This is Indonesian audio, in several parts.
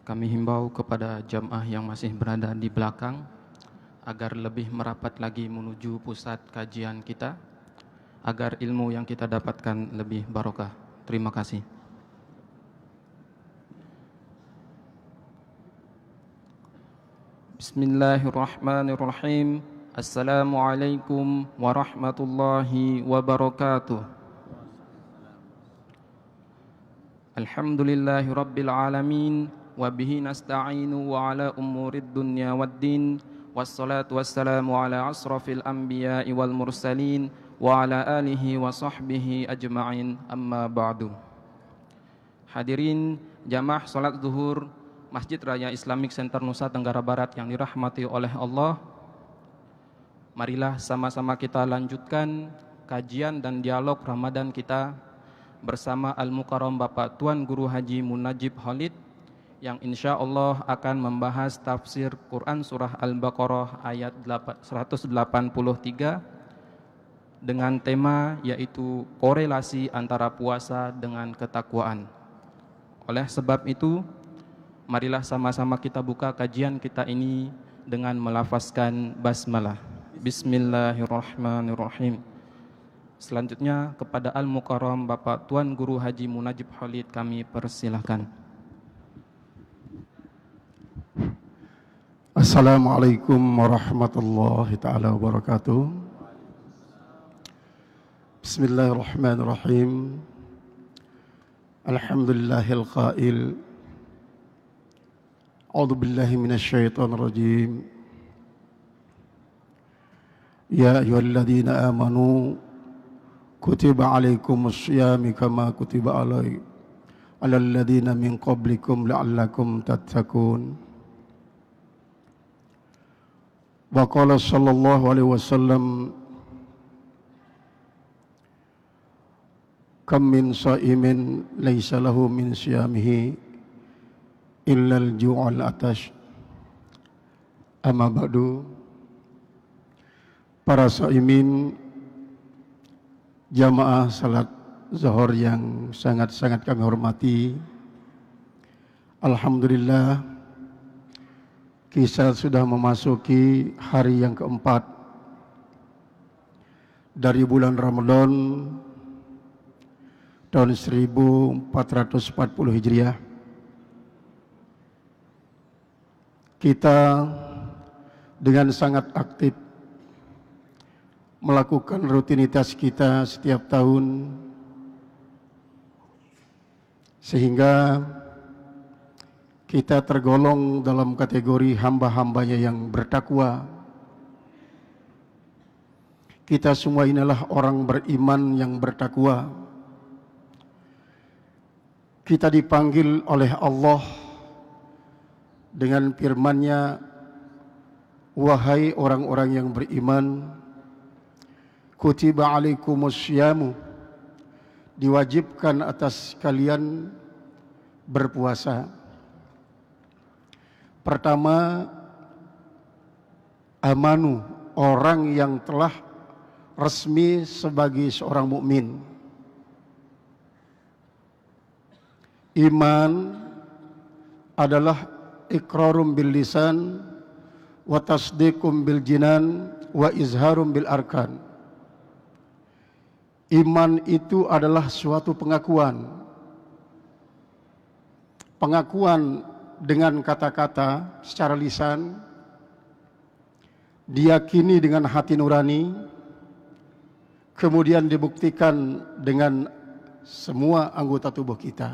Kami himbau kepada jamaah yang masih berada di belakang agar lebih merapat lagi menuju pusat kajian kita, agar ilmu yang kita dapatkan lebih barokah. Terima kasih. Bismillahirrahmanirrahim. Assalamualaikum warahmatullahi wabarakatuh. Alhamdulillahi rabbil alamin, wa bihi nasta'inu wa ala umurid dunya waddin, wassalatu wassalamu ala asrafil anbiya'i wal mursalin wa ala alihi wa sahbihi ajma'in, amma ba'du. Hadirin jamaah salat zuhur Masjid Raya Islamic Center Nusa Tenggara Barat yang dirahmati oleh Allah, marilah sama-sama kita lanjutkan kajian dan dialog Ramadan kita bersama Al-Mukarram Bapak Tuan Guru Haji Munajib Khalid yang insya Allah akan membahas tafsir Quran Surah Al-Baqarah ayat 183 dengan tema yaitu korelasi antara puasa dengan ketakwaan. Oleh sebab itu, marilah sama-sama kita buka kajian kita ini dengan melafazkan basmalah. Bismillahirrahmanirrahim. Selanjutnya kepada Al-Mukarram Bapak Tuan Guru Haji Munajib Khalid kami persilahkan. Assalamualaikum warahmatullahi ta'ala wabarakatuh. Bismillahirrahmanirrahim. Alhamdulillahil qail, a'udzu billahi minasyaitonir rajim. Ya ayyuhalladzina amanu kutiba alaikumus syiyam kama kutiba alal ladzina min qablikum la'allakum tattaqun. Wa qala sallallahu alaihi wasallam, kam min sha'imin laisa lahu min siyamihi illa al-ju'al atash. Amma ba'du. Para shaimin, jamaah salat zuhur yang sangat-sangat kami hormati, alhamdulillah kita sudah memasuki hari yang keempat dari bulan Ramadan tahun 1440 Hijriah. Kita dengan sangat aktif melakukan rutinitas kita setiap tahun, sehingga kita tergolong dalam kategori hamba-hambanya yang bertakwa. Kita semua inilah orang beriman yang bertakwa. Kita dipanggil oleh Allah dengan firman-Nya, wahai orang-orang yang beriman, kutiba alaikumus syiyamu, diwajibkan atas kalian berpuasa. Pertama, amanu, orang yang telah resmi sebagai seorang mukmin. Iman adalah iqrarum bil lisan wa tasdiqum bil jinan wa izharum bil arkan. Iman itu adalah suatu pengakuan. Pengakuan dengan kata-kata secara lisan, diyakini dengan hati nurani, kemudian dibuktikan dengan semua anggota tubuh kita.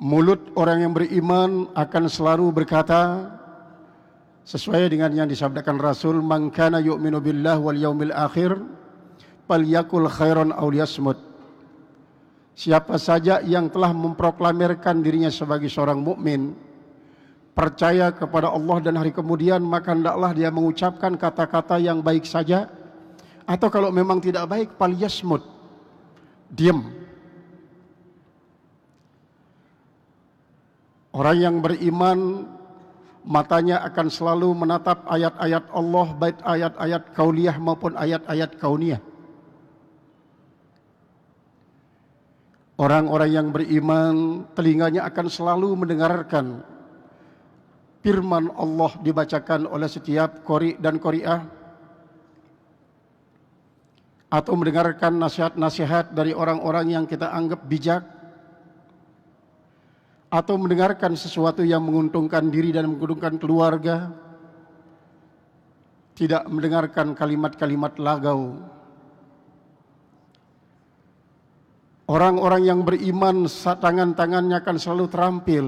Mulut orang yang beriman akan selalu berkata sesuai dengan yang disabdakan Rasul, man kana yu'minu billah wal yaumil akhir falyakul khairan aw liyasmut. Siapa saja yang telah memproklamirkan dirinya sebagai seorang mukmin, percaya kepada Allah dan hari kemudian, maka hendaklah dia mengucapkan kata-kata yang baik saja, atau kalau memang tidak baik, falyasmut, diam. Orang yang beriman, matanya akan selalu menatap ayat-ayat Allah, baik ayat-ayat kauliyah maupun ayat-ayat kauniyah. Orang-orang yang beriman telinganya akan selalu mendengarkan firman Allah dibacakan oleh setiap qori dan qori'ah, atau mendengarkan nasihat-nasihat dari orang-orang yang kita anggap bijak, atau mendengarkan sesuatu yang menguntungkan diri dan menguntungkan keluarga, tidak mendengarkan kalimat-kalimat lagau. Orang-orang yang beriman, tangan-tangannya akan selalu terampil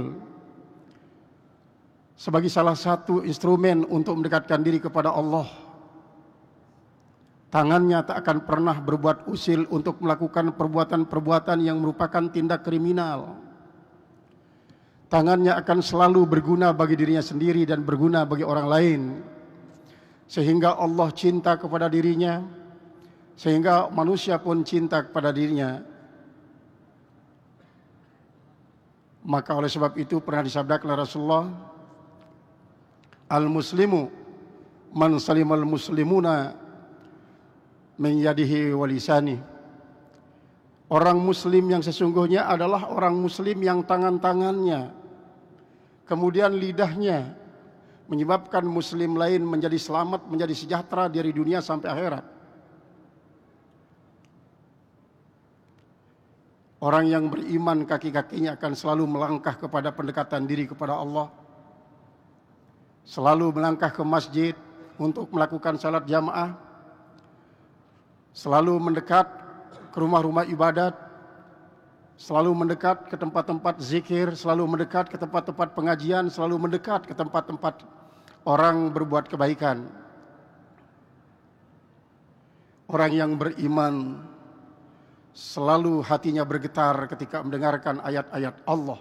sebagai salah satu instrumen untuk mendekatkan diri kepada Allah. Tangannya tak akan pernah berbuat usil untuk melakukan perbuatan-perbuatan yang merupakan tindak kriminal. Tangannya akan selalu berguna bagi dirinya sendiri dan berguna bagi orang lain, sehingga Allah cinta kepada dirinya, sehingga manusia pun cinta kepada dirinya. Maka oleh sebab itu pernah disabdakan oleh Rasulullah, al-muslimu man salimal muslimuna min yadihi wa lisani. Orang muslim yang sesungguhnya adalah orang muslim yang tangan-tangannya, kemudian lidahnya menyebabkan muslim lain menjadi selamat, menjadi sejahtera dari dunia sampai akhirat. Orang yang beriman kaki-kakinya akan selalu melangkah kepada pendekatan diri kepada Allah, selalu melangkah ke masjid untuk melakukan salat jamaah, selalu mendekat ke rumah-rumah ibadat, selalu mendekat ke tempat-tempat zikir, selalu mendekat ke tempat-tempat pengajian, selalu mendekat ke tempat-tempat orang berbuat kebaikan. Orang yang beriman selalu hatinya bergetar ketika mendengarkan ayat-ayat Allah.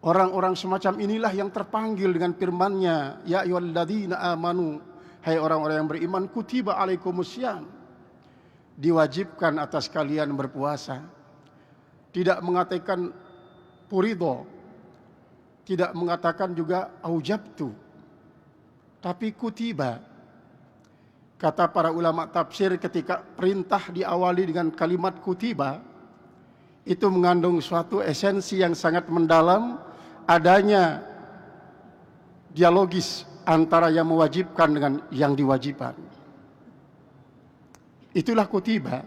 Orang-orang semacam inilah yang terpanggil dengan firman-Nya, ya ayyuhalladzina amanu, hai orang-orang yang beriman, kutiba alaikumussyam, diwajibkan atas kalian berpuasa. Tidak mengatakan furido, tidak mengatakan juga aujabtu, tapi kutiba. Kata para ulama tafsir, ketika perintah diawali dengan kalimat kutiba, itu mengandung suatu esensi yang sangat mendalam, adanya dialogis antara yang mewajibkan dengan yang diwajibkan. Itulah kutiba.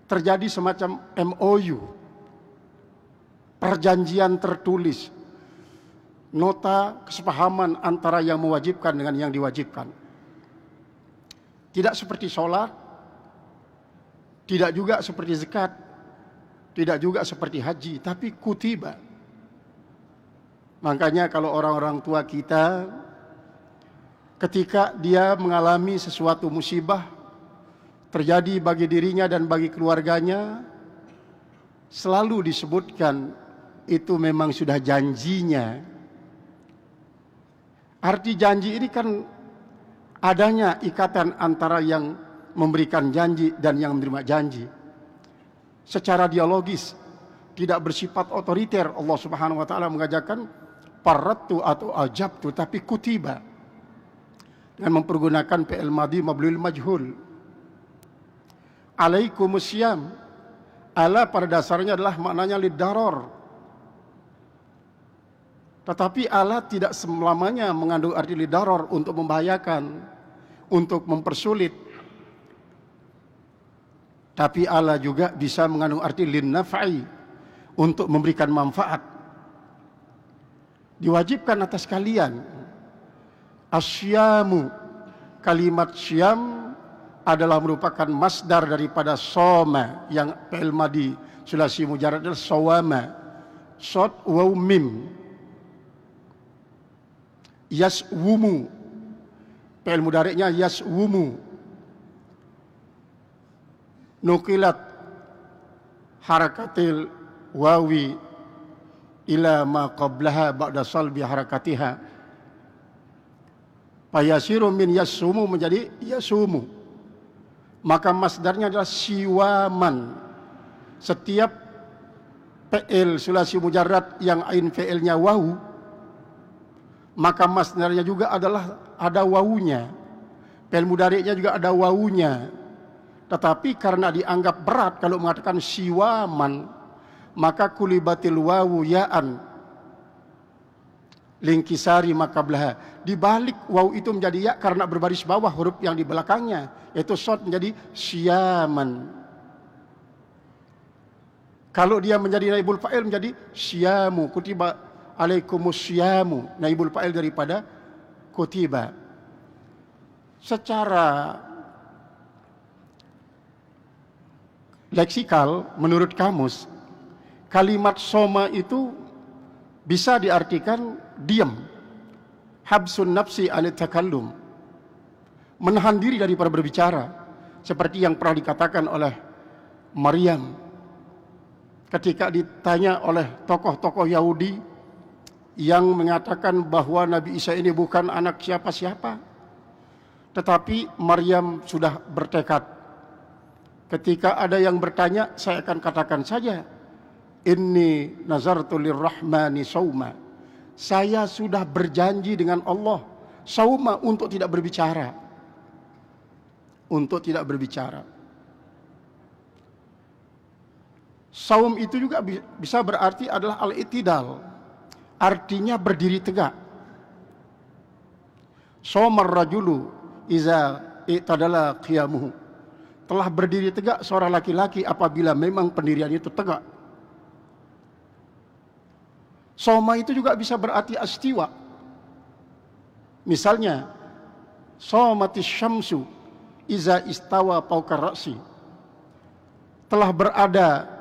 Terjadi semacam MOU, perjanjian tertulis, nota kesepahaman antara yang mewajibkan dengan yang diwajibkan. Tidak seperti sholat, tidak juga seperti zakat, tidak juga seperti haji, tapi kutiba. Makanya kalau orang-orang tua kita, ketika dia mengalami sesuatu musibah terjadi bagi dirinya dan bagi keluarganya, selalu disebutkan itu memang sudah janjinya. Arti janji ini kan adanya ikatan antara yang memberikan janji dan yang menerima janji. Secara dialogis, tidak bersifat otoriter. Allah Subhanahu wa taala mengajarkan paratu atau ajabtu, tapi kutiba, dengan mempergunakan fi'il madhi mabniul majhul. Alaikumussyam, ala pada dasarnya adalah maknanya lidaror. Tetapi ala tidak selamanya mengandung arti lidaror, untuk membahayakan, untuk mempersulit. Tapi ala juga bisa mengandung arti linnaf'i, untuk memberikan manfaat. Diwajibkan atas kalian. Asyamu, kalimat syam adalah merupakan masdar daripada soma, yang fi'il madhi sulasi mujarrad adalah sawama, shad waw mim. Yaswumu, fi'il mudhari'nya yaswumu. Nukilat harakatil wawi ila ma qablaha ba'da salbi harakatiha, fayasiru min yasumu menjadi yasumu. Maka masdarnya adalah siwaman. Setiap fi'il sulasi mujarrad yang ain fi'ilnya wawu, maka masdarnya juga adalah ada wawunya. Fi'il mudhari'nya juga ada wawunya. Tetapi karena dianggap berat kalau mengatakan siwaman, maka kulibatil wawu ya'an lingkisari makablaha. Di balik waw itu menjadi ya karena berbaris bawah huruf yang di belakangnya, yaitu shad menjadi siyaman. Kalau dia menjadi naibul fa'il menjadi siyamu, kutiba alaikumus siyamu, naibul fa'il daripada kutiba. Secara leksikal menurut kamus, kalimat soma itu bisa diartikan diam, habsun nafsi anit takallum, menahan diri daripada berbicara, seperti yang pernah dikatakan oleh Maryam ketika ditanya oleh tokoh-tokoh Yahudi yang mengatakan bahwa Nabi Isa ini bukan anak siapa-siapa. Tetapi Maryam sudah bertekad, ketika ada yang bertanya, saya akan katakan saja, inni nazartu lirrahmani sauma, saya sudah berjanji dengan Allah sauma, untuk tidak berbicara, untuk tidak berbicara. Saum itu juga bisa berarti adalah al-i'tidal, artinya berdiri tegak. Saumar rajulu iza i'tadala qiyamuhu, telah berdiri tegak seorang laki-laki apabila memang pendirian itu tegak. Soma itu juga bisa berarti astiwa. Misalnya, somatis syamsu iza istawa fawqa ra'si, telah berada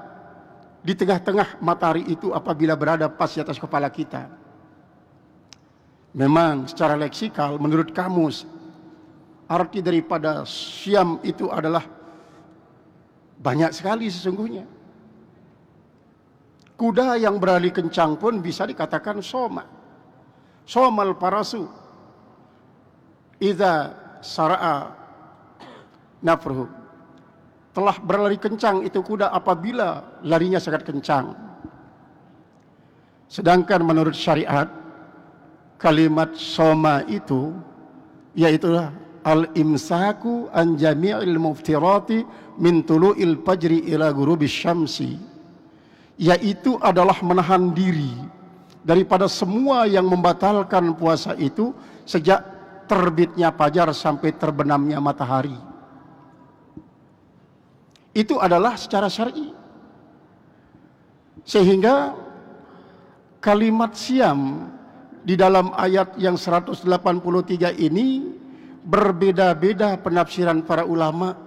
di tengah-tengah matahari itu apabila berada pas di atas kepala kita. Memang secara leksikal menurut kamus, arti daripada syam itu adalah banyak sekali sesungguhnya. Kuda yang berlari kencang pun bisa dikatakan soma. Somal parasu idza sara'a nafruhu, telah berlari kencang itu kuda apabila larinya sangat kencang. Sedangkan menurut syariat, kalimat soma itu yaitu al-imsaku an jami'il muftirati min tulu'il fajri ila ghurubis syamsi, yaitu adalah menahan diri daripada semua yang membatalkan puasa itu sejak terbitnya fajar sampai terbenamnya matahari. Itu adalah secara syar'i. Sehingga kalimat siam di dalam ayat yang 183 ini berbeda-beda penafsiran para ulama.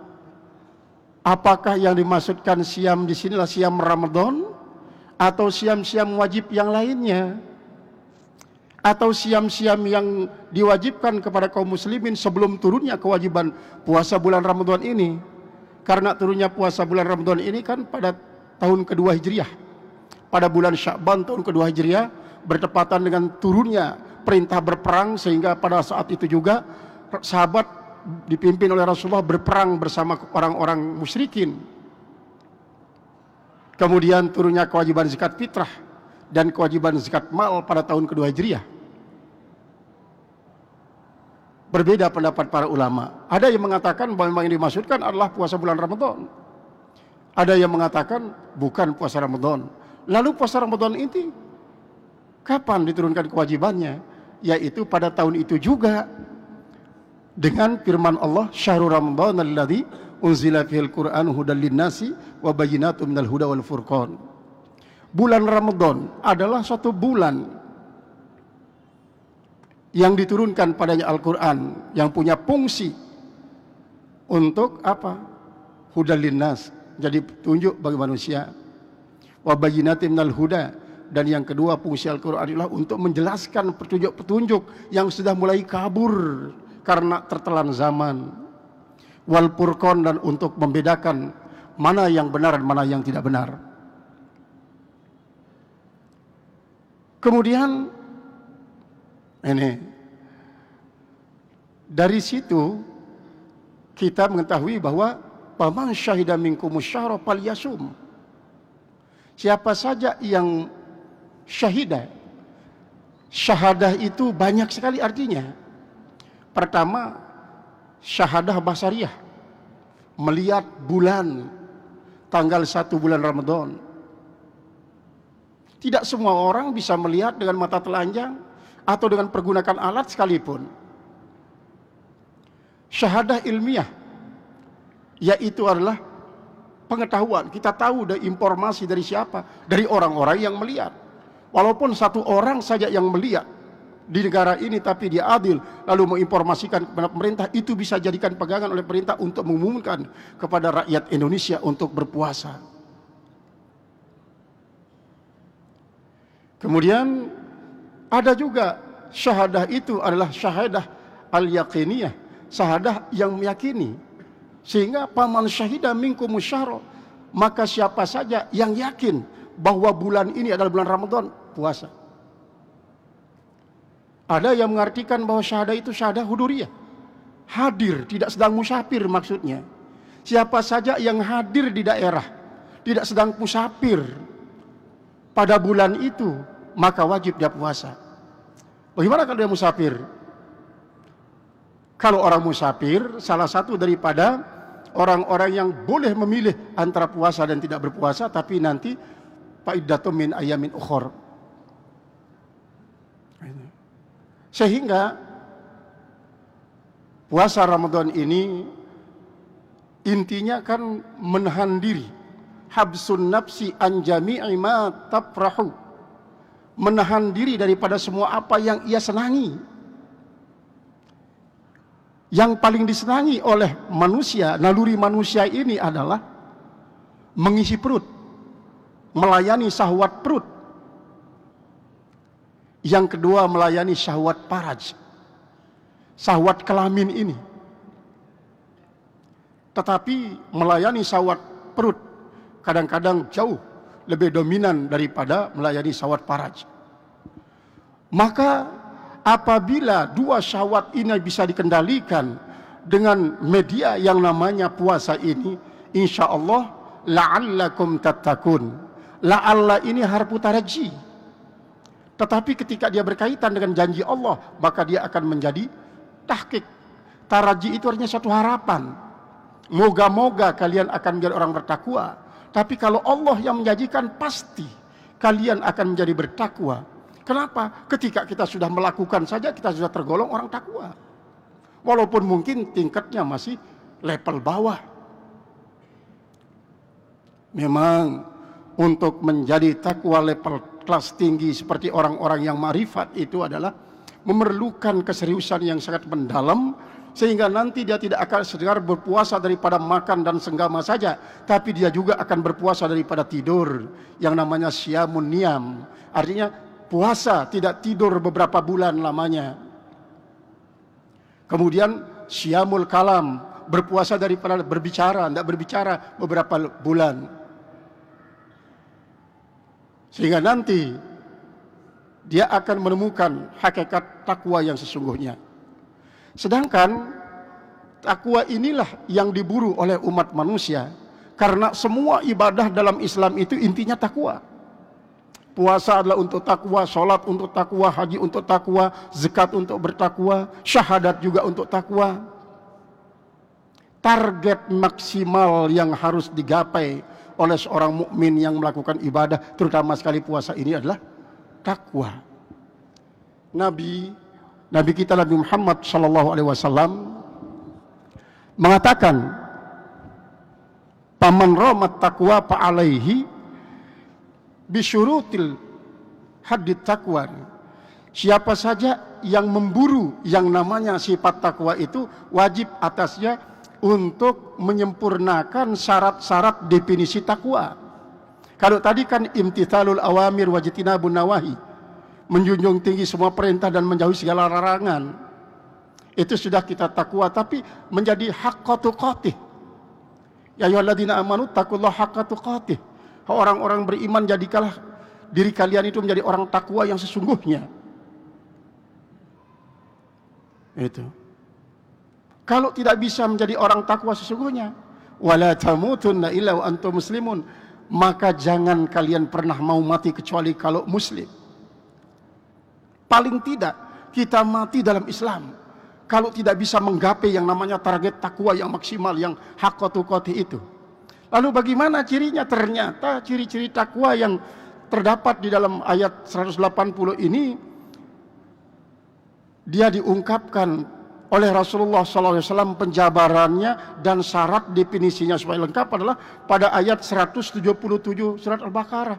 Apakah yang dimaksudkan siam di sinilah siam Ramadan, atau siam-siam wajib yang lainnya, atau siam-siam yang diwajibkan kepada kaum muslimin sebelum turunnya kewajiban puasa bulan Ramadan ini. Karena turunnya puasa bulan Ramadan ini kan pada tahun kedua Hijriah, pada bulan Sya'ban tahun kedua Hijriah, bertepatan dengan turunnya perintah berperang, sehingga pada saat itu juga sahabat dipimpin oleh Rasulullah berperang bersama orang-orang musyrikin. Kemudian turunnya kewajiban zakat fitrah dan kewajiban zakat mal pada tahun kedua Hijriah. Berbeda pendapat para ulama. Ada yang mengatakan bahwa memang yang dimaksudkan adalah puasa bulan Ramadan. Ada yang mengatakan bukan puasa Ramadan. Lalu puasa Ramadan ini kapan diturunkan kewajibannya? Yaitu pada tahun itu juga, dengan firman Allah, syahrul Ramadan alladzi unzila fihil Qur'an hudal linnasi wa bayyinatum minal huda wal furqan. Bulan Ramadan adalah suatu bulan yang diturunkan padanya Al-Quran, yang punya fungsi untuk apa? Hudal linnas, jadi petunjuk bagi manusia. Wa bayyinatin minal huda, dan yang kedua fungsi Al-Quran adalah untuk menjelaskan petunjuk-petunjuk yang sudah mulai kabur karena tertelan zaman. Wal furqan, dan untuk membedakan mana yang benar dan mana yang tidak benar. Kemudian ini dari situ kita mengetahui bahwa paman syahida minkumus syahra falyasum, siapa saja yang syahidah. Syahadah itu banyak sekali artinya. Pertama, syahadah basariyah, melihat bulan tanggal 1 bulan Ramadan. Tidak semua orang bisa melihat dengan mata telanjang atau dengan pergunakan alat sekalipun. Syahadah ilmiah, yaitu adalah pengetahuan. Kita tahu dari informasi dari siapa? Dari orang-orang yang melihat. Walaupun satu orang saja yang melihat di negara ini, tapi dia adil, lalu menginformasikan kepada pemerintah, itu bisa jadikan pegangan oleh pemerintah untuk mengumumkan kepada rakyat Indonesia untuk berpuasa. Kemudian ada juga syahadah itu adalah syahadah al-yaqiniyah, syahadah yang meyakini. Sehingga paman syahidah minkum syahra, maka siapa saja yang yakin bahwa bulan ini adalah bulan Ramadan, puasa. Ada yang mengartikan bahwa syahadah itu syahadah huduriyah, hadir, tidak sedang musafir maksudnya. Siapa saja yang hadir di daerah, tidak sedang musafir pada bulan itu, maka wajib dia puasa. Bagaimana kalau dia musafir? Kalau orang musafir, salah satu daripada orang-orang yang boleh memilih antara puasa dan tidak berpuasa, tapi nanti fa'iddatun min ayamin ukhor. Sehingga puasa Ramadan ini intinya kan menahan diri, habsun nafsi an jami'i ma tafrahu, menahan diri daripada semua apa yang ia senangi. Yang paling disenangi oleh manusia, naluri manusia ini adalah mengisi perut, melayani syahwat perut. Yang kedua, melayani syahwat faraj, syahwat kelamin ini. Tetapi melayani syahwat perut kadang-kadang jauh lebih dominan daripada melayani syahwat faraj. Maka apabila dua syahwat ini bisa dikendalikan dengan media yang namanya puasa ini, insya Allah la'allakum tattaqun. La'alla ini harfu taraji. Tetapi ketika dia berkaitan dengan janji Allah, maka dia akan menjadi tahqiq. Taraji itu artinya suatu harapan. Moga-moga kalian akan menjadi orang bertakwa. Tapi kalau Allah yang menjanjikan, pasti kalian akan menjadi bertakwa. Kenapa? Ketika kita sudah melakukan saja, kita sudah tergolong orang takwa. Walaupun mungkin tingkatnya masih level bawah. Memang untuk menjadi takwa level kelas tinggi seperti orang-orang yang ma'rifat itu adalah memerlukan keseriusan yang sangat mendalam, sehingga nanti dia tidak akan sekedar berpuasa daripada makan dan senggama saja, tapi dia juga akan berpuasa daripada tidur, yang namanya syamun niyam. Artinya puasa tidak tidur beberapa bulan lamanya. Kemudian syamul kalam, berpuasa daripada berbicara, tidak berbicara beberapa bulan. Sehingga nanti dia akan menemukan hakikat takwa yang sesungguhnya. Sedangkan takwa inilah yang diburu oleh umat manusia, karena semua ibadah dalam Islam itu intinya takwa. Puasa adalah untuk takwa, sholat untuk takwa, haji untuk takwa, zakat untuk bertakwa, syahadat juga untuk takwa. Target maksimal yang harus digapai oleh seorang mukmin yang melakukan ibadah, terutama sekali puasa ini, adalah takwa. Nabi kita Nabi Muhammad sallallahu alaihi wasallam mengatakan, "Paman ramat taqwa fa alaihi bisyurutil haddit taqwa." Siapa saja yang memburu yang namanya sifat takwa itu, wajib atasnya untuk menyempurnakan syarat-syarat definisi takwa. Kalau tadi kan imtithalul awamir wajtinabun nawahi, menjunjung tinggi semua perintah dan menjauhi segala larangan. Itu sudah kita takwa, tapi menjadi haqqa tuqatih. Ya ayyuhalladzina amanu taqullaha haqqa tuqatih. Orang-orang beriman, jadikanlah diri kalian itu menjadi orang takwa yang sesungguhnya. Itu. Kalau tidak bisa menjadi orang takwa sesungguhnya, wala tamutunna illa wa antum muslimun, maka jangan kalian pernah mau mati kecuali kalau muslim. Paling tidak kita mati dalam Islam. kalau tidak bisa menggapai yang namanya target takwa yang maksimal, yang haqqa tuqatih itu. Lalu bagaimana cirinya? Ternyata ciri-ciri takwa yang terdapat di dalam ayat 180 ini, dia diungkapkan oleh Rasulullah SAW penjabarannya dan syarat definisinya supaya lengkap adalah pada ayat 177 surat Al-Baqarah.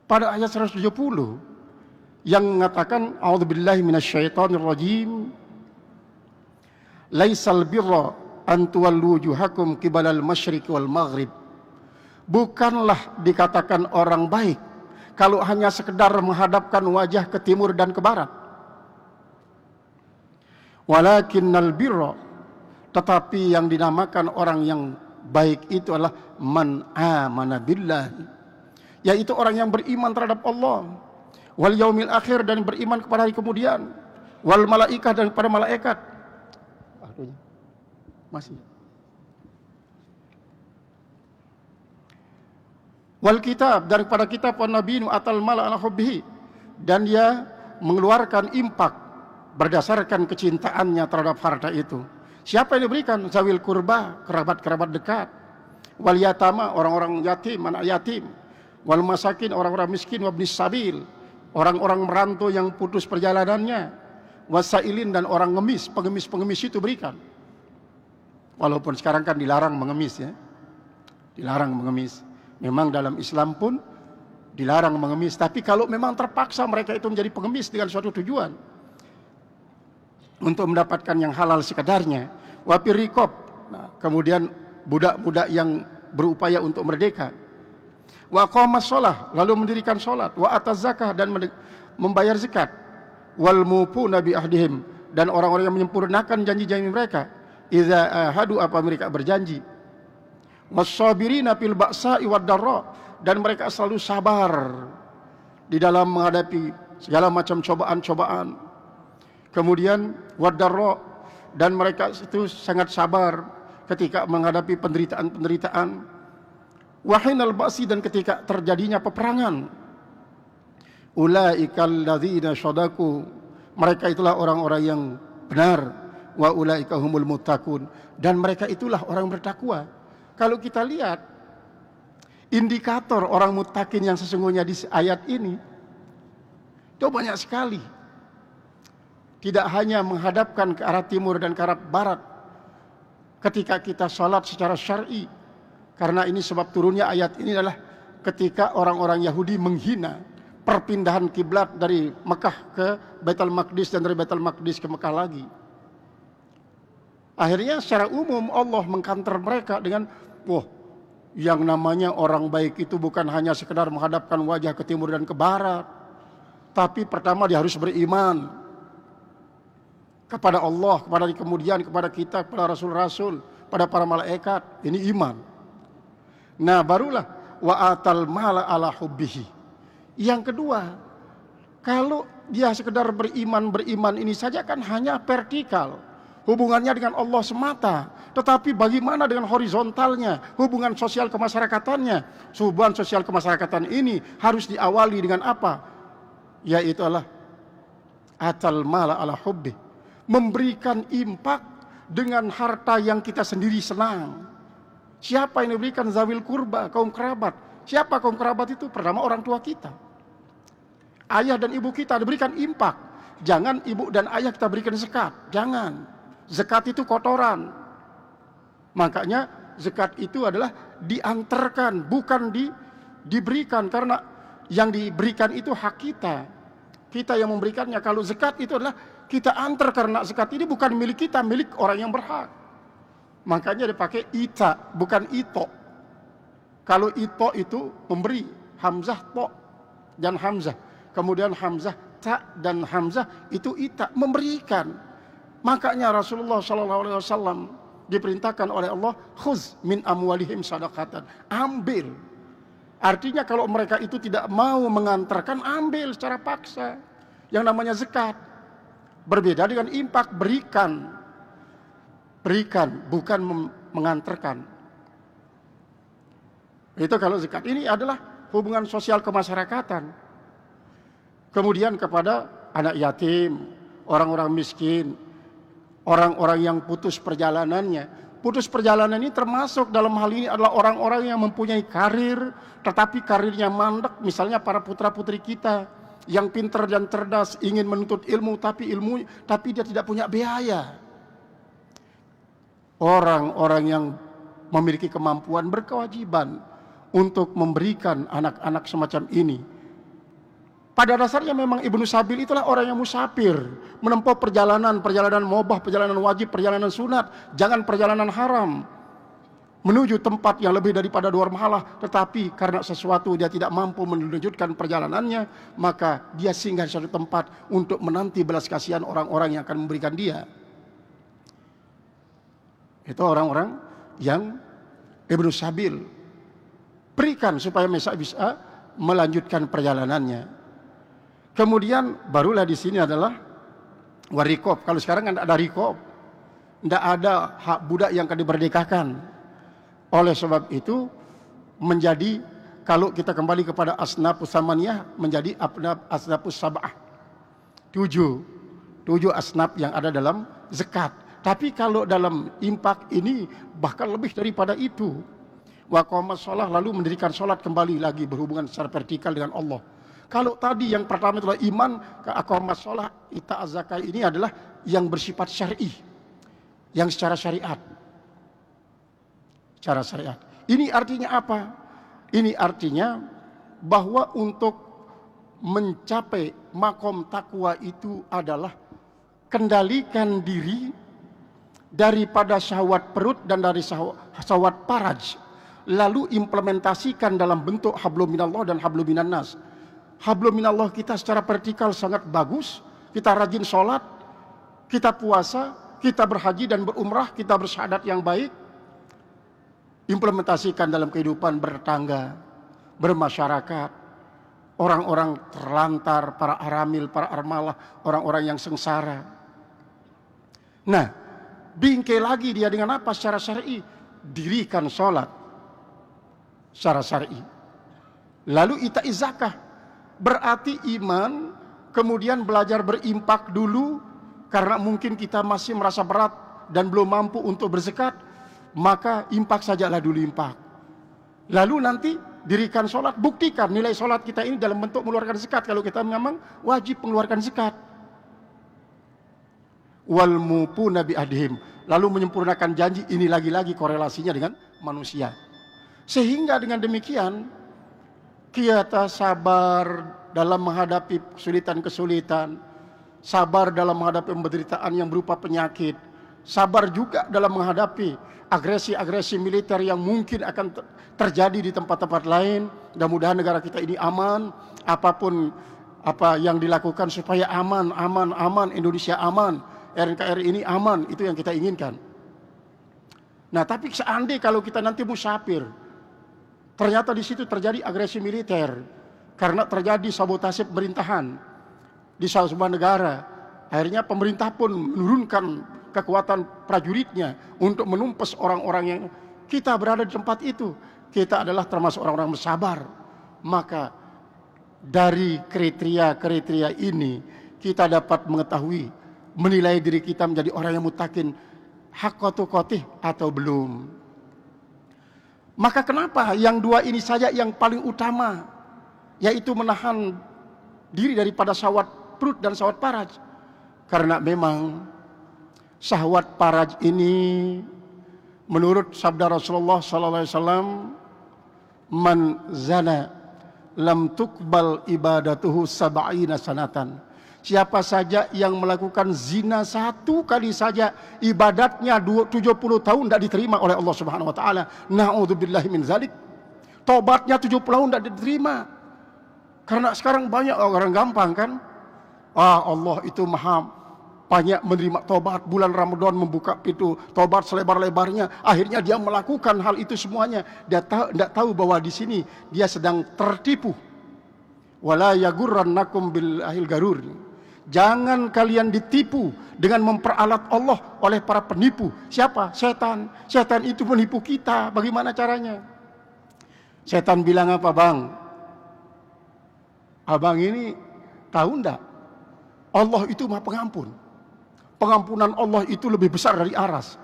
Pada ayat 170 yang mengatakan a'udzubillahi minasyaitonirrajim, laisal birra an tuwallu wujuhakum qibalal masyriq wal maghrib. Bukanlah dikatakan orang baik kalau hanya sekedar menghadapkan wajah ke timur dan ke barat. Walakinnal birra, tetapi yang dinamakan orang yang baik itu adalah man amana billahi, yaitu orang yang beriman terhadap Allah, wal yaumil akhir, dan beriman kepada hari kemudian, wal malaikah, dan kepada malaikat. Masih. Wal kitab, dan kepada kitab, wan nabiyyin atal mala ala hubbihi, dan dia mengeluarkan infak berdasarkan kecintaannya terhadap harta itu. Siapa yang diberikan? Zawil kurba, kerabat-kerabat dekat. Wal yatama, orang-orang yatim, anak yatim. Wal masakin, orang-orang miskin. Wabnis sabil, orang-orang merantau yang putus perjalanannya. Wasailin, dan orang ngemis, pengemis-pengemis itu berikan. Walaupun sekarang kan dilarang mengemis ya. Dilarang mengemis. Memang dalam Islam pun dilarang mengemis, tapi kalau memang terpaksa mereka itu menjadi pengemis dengan suatu tujuan untuk mendapatkan yang halal sekadarnya. Wafir rikob, kemudian budak-budak yang berupaya untuk merdeka. Wa qamas shalah, lalu mendirikan salat. Wa ataz zakah, dan membayar zakat. Wal mufuna bi ahdihim, dan orang-orang yang menyempurnakan janji-janji mereka. Idza ahadu, apa mereka berjanji. Wassabirina fil ba'sa'i wad dharra, dan mereka selalu sabar di dalam menghadapi segala macam cobaan-cobaan. Kemudian wad dharra, dan mereka itu sangat sabar ketika menghadapi penderitaan-penderitaan. Wahinal ba'si, dan ketika terjadinya peperangan. Ulaikal ladzina shadaku, mereka itulah orang-orang yang benar. Wa ulaika humul muttaqun, dan mereka itulah orang bertakwa. Kalau kita lihat indikator orang muttaqin yang sesungguhnya di ayat ini, itu banyak sekali. Tidak hanya menghadapkan ke arah timur dan ke arah barat ketika kita sholat secara syar'i, karena ini sebab turunnya ayat ini adalah ketika orang-orang Yahudi menghina perpindahan kiblat dari Mekah ke Baitul Maqdis dan dari Baitul Maqdis ke Mekah lagi. Akhirnya secara umum Allah mengkanter mereka dengan, yang namanya orang baik itu bukan hanya sekedar menghadapkan wajah ke timur dan ke barat, tapi pertama dia harus beriman kepada Allah, kepada hari kemudian, kepada kita, kepada rasul-rasul, pada para malaikat. Ini iman. Nah, barulah wa atal mala ala hubbihi. Yang kedua, kalau dia sekedar beriman ini saja kan hanya vertikal, hubungannya dengan Allah semata. Tetapi bagaimana dengan horizontalnya, hubungan sosial kemasyarakatannya? Hubungan sosial kemasyarakatan ini harus diawali dengan apa? Yaitu adalah atal mala ala hubbi, memberikan infak dengan harta yang kita sendiri senang. Siapa yang diberikan? Zawil kurba, kaum kerabat. Siapa kaum kerabat itu? Pertama orang tua kita, ayah dan ibu kita diberikan infak. Jangan ibu dan ayah kita berikan zakat, jangan. Zakat itu kotoran. Makanya zakat itu adalah diantarkan, bukan diberikan, karena yang diberikan itu hak kita. Kita yang memberikannya. Kalau zakat itu adalah kita antar, karena zakat ini bukan milik kita, milik orang yang berhak. Makanya dipakai ita, bukan ito. Kalau ito itu memberi, hamzah to dan hamzah. Kemudian hamzah ta dan hamzah itu ita, memberikan. Makanya Rasulullah SAW diperintahkan oleh Allah, khuz min amwalihim sadaqatan, ambil. Artinya kalau mereka itu tidak mau mengantarkan, ambil secara paksa. Yang namanya zakat. Berbeda dengan infak, berikan. Berikan, bukan mengantarkan. Itu kalau zakat. Ini adalah hubungan sosial kemasyarakatan. Kemudian kepada anak yatim, orang-orang miskin, orang-orang yang putus perjalanannya. Putus perjalanan ini termasuk dalam hal ini adalah orang-orang yang mempunyai karir, tetapi karirnya mandek. Misalnya para putra-putri kita yang pintar dan cerdas ingin menuntut ilmu, tapi dia tidak punya biaya. Orang-orang yang memiliki kemampuan berkewajiban untuk memberikan anak-anak semacam ini. Pada dasarnya memang Ibnu Sabil itulah orang yang musafir, menempuh perjalanan mubah, perjalanan wajib, perjalanan sunat, jangan perjalanan haram, menuju tempat yang lebih daripada 2 mahalah. Tetapi karena sesuatu dia tidak mampu melanjutkan perjalanannya, maka dia singgah di suatu tempat untuk menanti belas kasihan orang-orang yang akan memberikan dia. Itu orang-orang yang Ibnu Sabil berikan supaya bisa melanjutkan perjalanannya. Kemudian barulah di sini adalah warikob. Kalau sekarang kan ada rikob, tidak ada hak budak yang akan dimerdekakan. Oleh sebab itu menjadi, kalau kita kembali kepada asnafus samaniyah, menjadi asnafus sab'ah. 7 asnaf yang ada dalam zakat. Tapi kalau dalam infak ini bahkan lebih daripada itu. Wa qamas shalah, lalu mendirikan salat kembali lagi berhubungan secara vertikal dengan Allah. Kalau tadi yang pertama itulah iman, aqamas shalah, ita'az zakat, ini adalah yang bersifat syar'i, yang secara syariat. Cara syariat. Ini artinya apa? Ini artinya bahwa untuk mencapai makom takwa itu adalah kendalikan diri daripada syahwat perut dan dari syahwat faraj, lalu implementasikan dalam bentuk hablum minallah dan hablum minan nas. Hablum minallah kita secara vertikal sangat bagus, kita rajin sholat, kita puasa, kita berhaji dan berumrah, kita bersyahadat yang baik. Implementasikan dalam kehidupan bertetangga, bermasyarakat, orang-orang terlantar, para aramil, para armalah, orang-orang yang sengsara. Nah, bingkai lagi dia dengan apa? Secara syar'i, dirikan sholat secara syar'i. Lalu ita'iz zakah, berarti iman, kemudian belajar berimpak dulu, karena mungkin kita masih merasa berat dan belum mampu untuk berzakat, maka impak sajalah dulu impak. Lalu nanti dirikan sholat, buktikan nilai sholat kita ini dalam bentuk mengeluarkan zakat. Kalau kita memang wajib mengeluarkan zakat. Wal mufuna bi ahdihim, lalu menyempurnakan janji. Ini lagi-lagi korelasinya dengan manusia. Sehingga dengan demikian kita sabar dalam menghadapi kesulitan-kesulitan, sabar dalam menghadapi penderitaan yang berupa penyakit, sabar juga dalam menghadapi agresi-agresi militer yang mungkin akan terjadi di tempat-tempat lain. Mudah-mudahan negara kita ini aman, apapun apa yang dilakukan supaya aman, Indonesia aman, RNKRI ini aman, itu yang kita inginkan. Nah, tapi seandainya kalau kita nanti musafir, ternyata di situ terjadi agresi militer, karena terjadi sabotase pemerintahan di salah sebuah negara, akhirnya pemerintah pun menurunkan kekuatan prajuritnya untuk menumpas orang-orang yang kita berada di tempat itu. Kita adalah termasuk orang-orang bersabar. Maka dari kriteria-kriteria ini kita dapat mengetahui, menilai diri kita menjadi orang yang mutakin haqqatu qatih atau belum. Maka kenapa yang 2 ini saja yang paling utama, yaitu menahan diri daripada syahwat perut dan syahwat faraj? Karena memang syahwat faraj ini menurut sabda Rasulullah sallallahu alaihi wasallam, man zana lam tuqbal ibadatuhu sab'ina sanatan. Siapa saja yang melakukan zina 1 kali saja, ibadatnya 70 tahun tidak diterima oleh Allah Subhanahu wa taala. Na'udzubillahi min zalik. Tobatnya 70 tahun tidak diterima. Karena sekarang banyak orang gampang kan? Allah itu maha banyak menerima tobat. Bulan Ramadan membuka pintu tobat selebar-lebarnya. Akhirnya dia melakukan hal itu semuanya. Dia tidak tahu bahwa di sini dia sedang tertipu. Wala yagurrannakum bil ahil garur. Jangan kalian ditipu dengan memperalat Allah oleh para penipu. Siapa? Setan. Setan itu menipu kita. Bagaimana caranya? Setan bilang apa, bang? Abang ini tahu enggak Allah itu Maha Pengampun. Pengampunan Allah itu lebih besar dari aras.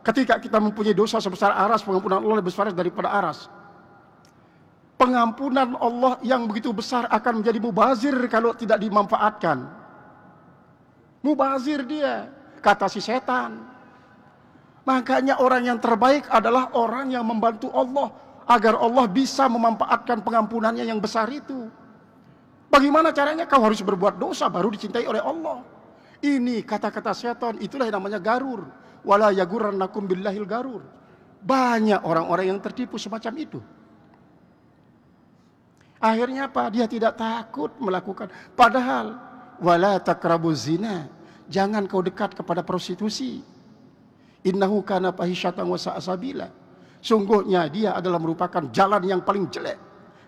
Ketika kita mempunyai dosa sebesar aras, pengampunan Allah lebih besar daripada aras. Pengampunan Allah yang begitu besar akan menjadi mubazir kalau tidak dimanfaatkan. Mubazir dia, kata si setan. Makanya orang yang terbaik adalah orang yang membantu Allah agar Allah bisa memanfaatkan pengampunannya yang besar itu. Bagaimana caranya? Kau harus berbuat dosa baru dicintai oleh Allah. Ini kata-kata setan, itulah yang namanya garur. Wala yagurrannakum billahil garur. Banyak orang-orang yang tertipu semacam itu. Akhirnya apa? Dia tidak takut melakukan. Padahal wala taqrabuz zina. Jangan kau dekat kepada prostitusi. Innahu kana fahisyatan wa sa'a sabila. Sungguhnya dia adalah merupakan jalan yang paling jelek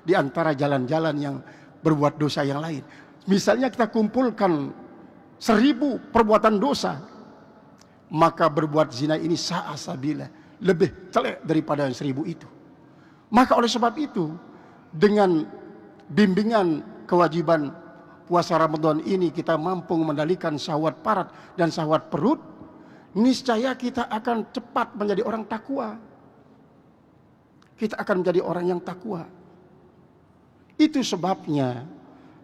di antara jalan-jalan yang berbuat dosa yang lain. Misalnya kita kumpulkan 1000 perbuatan dosa, maka berbuat zina ini sa'a sabila, lebih jelek daripada yang 1000 itu. Maka oleh sebab itu, dengan bimbingan kewajiban puasa Ramadan ini kita mampu mengendalikan syahwat parat dan syahwat perut, niscaya kita akan cepat menjadi orang takwa. Kita akan menjadi orang yang takwa. Itu sebabnya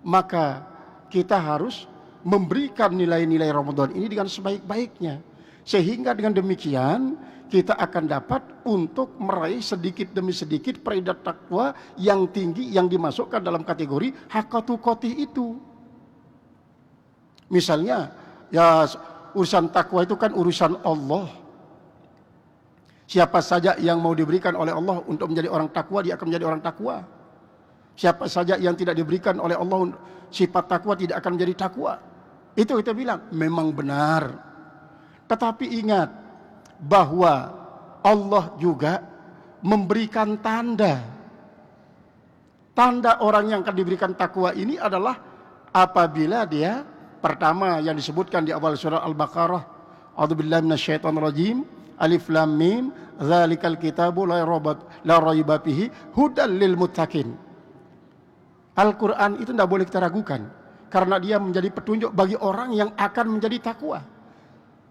maka kita harus memberikan nilai-nilai Ramadan ini dengan sebaik-baiknya. Sehingga dengan demikian kita akan dapat untuk meraih sedikit demi sedikit peringkat takwa yang tinggi yang dimasukkan dalam kategori haqqatu qoti itu. Misalnya, ya urusan takwa itu kan urusan Allah. Siapa saja yang mau diberikan oleh Allah untuk menjadi orang takwa, dia akan menjadi orang takwa. Siapa saja yang tidak diberikan oleh Allah sifat takwa, tidak akan menjadi takwa. Itu kita bilang, memang benar. Tetapi ingat, bahwa Allah juga memberikan tanda. Tanda orang yang akan diberikan takwa ini adalah apabila dia, pertama yang disebutkan di awal surah Al-Baqarah, a'udzubillahi minasyaitonirrajim, alif lam mim, dzalikal kitabu la raiba fihi hudal lil muttaqin. Al-Quran itu tidak boleh kita ragukan, karena dia menjadi petunjuk bagi orang yang akan menjadi takwa.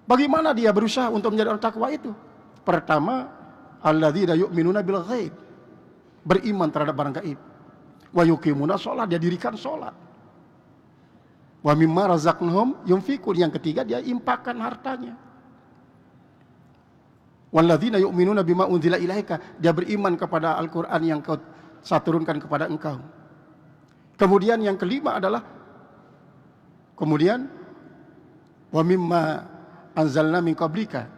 Bagaimana dia berusaha untuk menjadi orang takwa itu? Pertama, alladzina yu'minuna bil ghaib, beriman terhadap barang gaib. Wa yuqimuna shalah, dia dirikan salat. Wa mimma razaqnahum yunfikun, yang ketiga dia infakkan hartanya. Walladzina yu'minuna bima unzila ilaika, dia beriman kepada Al-Qur'an yang kau turunkan kepada engkau. Kemudian yang kelima adalah wa mimma anzalna min qablika,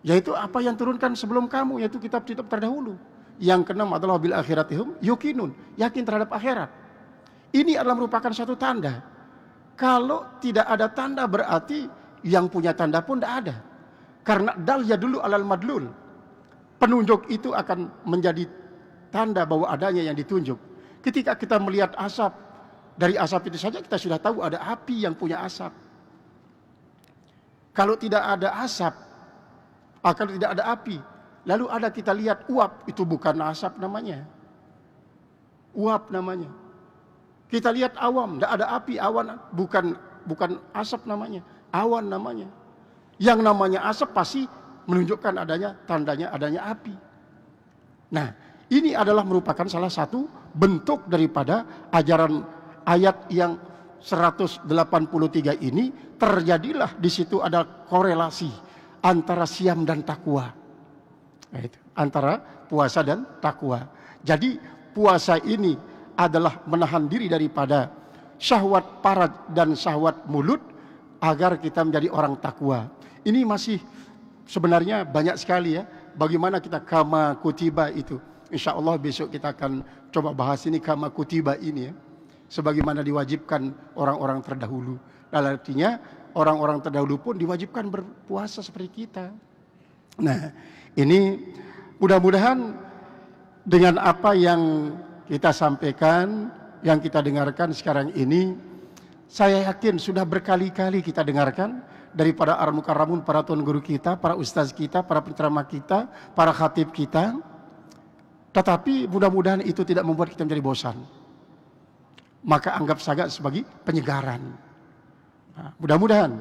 yaitu apa yang turunkan sebelum kamu, yaitu kitab-kitab terdahulu. Yang keenam adalah bil akhiratihum yuqinun, yakin terhadap akhirat. Ini adalah merupakan satu tanda. Kalau tidak ada tanda berarti yang punya tanda pun tidak ada. Karena dal ya dulu alal madlul, penunjuk itu akan menjadi tanda bahwa adanya yang ditunjuk. Ketika kita melihat asap, dari asap itu saja kita sudah tahu ada api yang punya asap. Kalau tidak ada asap, akan tidak ada api. Lalu ada kita lihat uap, itu bukan asap namanya. Uap namanya. Kita lihat awan, tidak ada api, awan bukan asap namanya, awan namanya. Yang namanya asap pasti menunjukkan adanya tandanya adanya api. Nah, ini adalah merupakan salah satu bentuk daripada ajaran ayat yang 183 ini. Terjadilah di situ ada korelasi antara siam dan takwa. Antara puasa dan takwa. Jadi puasa ini adalah menahan diri daripada syahwat parat dan syahwat mulut agar kita menjadi orang takwa. Ini masih sebenarnya banyak sekali ya. Bagaimana kita kama kutiba itu. Insya Allah besok kita akan coba bahas ini kama kutiba ini ya. Sebagaimana diwajibkan orang-orang terdahulu. Artinya orang-orang terdahulu pun diwajibkan berpuasa seperti kita. Nah, ini mudah-mudahan dengan apa yang kita sampaikan, yang kita dengarkan sekarang ini, saya yakin sudah berkali-kali kita dengarkan dari para ar-mukarramun, para tuan guru kita, para ustaz kita, para penceramah kita, para khatib kita. Tetapi mudah-mudahan itu tidak membuat kita menjadi bosan. Maka anggap saja sebagai penyegaran. Nah, mudah-mudahan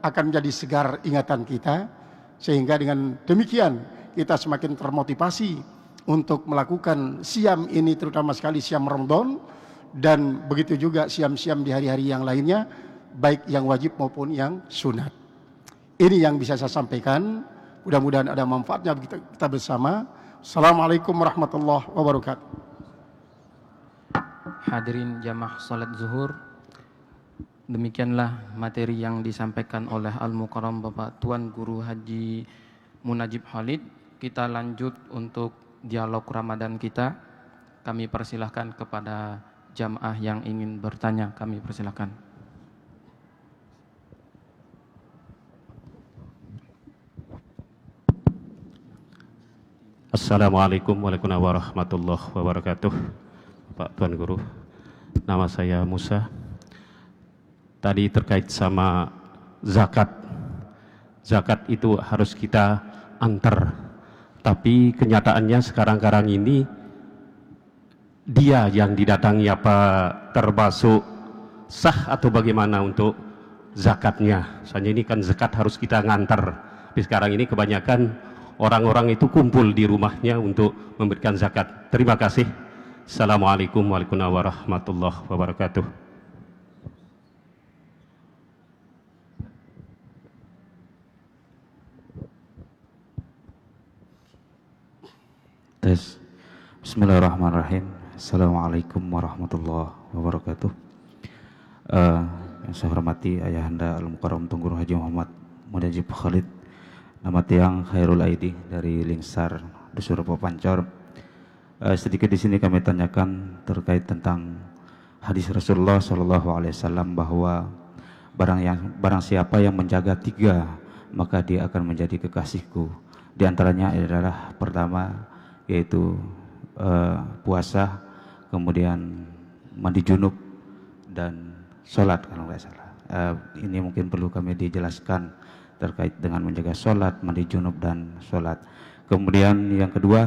akan menjadi segar ingatan kita, sehingga dengan demikian kita semakin termotivasi untuk melakukan siam ini, terutama sekali siam Ramadan, dan begitu juga siam-siam di hari-hari yang lainnya, baik yang wajib maupun yang sunat. Ini yang bisa saya sampaikan. Mudah-mudahan ada manfaatnya bagi kita bersama. Assalamualaikum warahmatullahi wabarakatuh. Hadirin jamaah salat zuhur, demikianlah materi yang disampaikan oleh Al-Mukarram Bapak Tuan Guru Haji Munajib Khalid. Kita lanjut untuk dialog Ramadan kita. Kami persilahkan kepada jamaah yang ingin bertanya, kami persilahkan. Assalamualaikum warahmatullahi wabarakatuh. Pak Tuan Guru, nama saya Musa. Tadi terkait sama zakat. Zakat itu harus kita antar. Tapi kenyataannya sekarang ini dia yang didatangi apa termasuk sah atau bagaimana untuk zakatnya. Soalnya ini kan zakat harus kita ngantar. Tapi sekarang ini kebanyakan orang-orang itu kumpul di rumahnya untuk memberikan zakat. Terima kasih. Assalamualaikum warahmatullahi wabarakatuh. Tes. Bismillahirrahmanirrahim. Assalamualaikum warahmatullahi wabarakatuh. Yang saya hormati Ayahanda Al-Mukarram Tuan Guru Haji Muhammad Munajib Khalid, nama tiang Khairul Aidi dari Lingsar Dusur Pancor. Sedikit di sini kami tanyakan terkait tentang hadis Rasulullah SAW bahwa barang siapa yang menjaga 3 maka dia akan menjadi kekasihku. Di antaranya adalah pertama yaitu puasa, kemudian mandi junub dan sholat kalau nggak salah. Ini mungkin perlu kami dijelaskan terkait dengan menjaga sholat, mandi junub dan sholat. Kemudian yang kedua,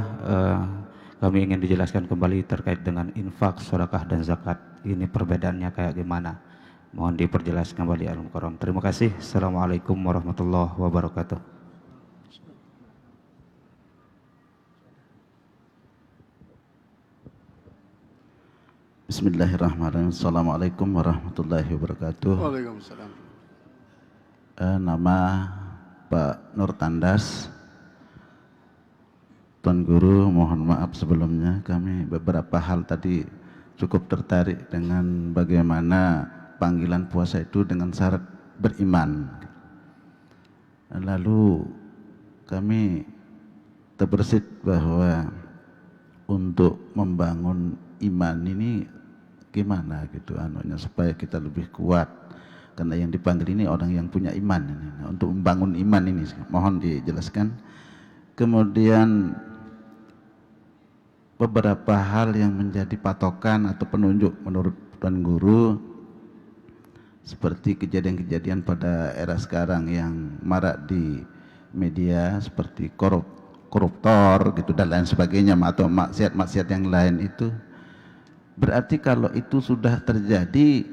kami ingin dijelaskan kembali terkait dengan infak, sedekah dan zakat. Ini perbedaannya kayak gimana? Mohon diperjelas kembali Al-Mukarram. Terima kasih. Assalamualaikum warahmatullahi wabarakatuh. Bismillahirrahmanirrahim. Assalamualaikum warahmatullahi wabarakatuh. Waalaikumsalam. Nama Pak Nur Tandas. Tuan Guru, mohon maaf sebelumnya, kami beberapa hal tadi cukup tertarik dengan bagaimana panggilan puasa itu dengan syarat beriman. Lalu kami terbersit bahwa untuk membangun iman ini gimana gitu anunya supaya kita lebih kuat, karena yang dipanggil ini orang yang punya iman ini. Nah, untuk membangun iman ini mohon dijelaskan. Kemudian beberapa hal yang menjadi patokan atau penunjuk menurut Tuan Guru, seperti kejadian-kejadian pada era sekarang yang marak di media seperti koruptor gitu dan lain sebagainya, atau maksiat-maksiat yang lain itu. Berarti kalau itu sudah terjadi,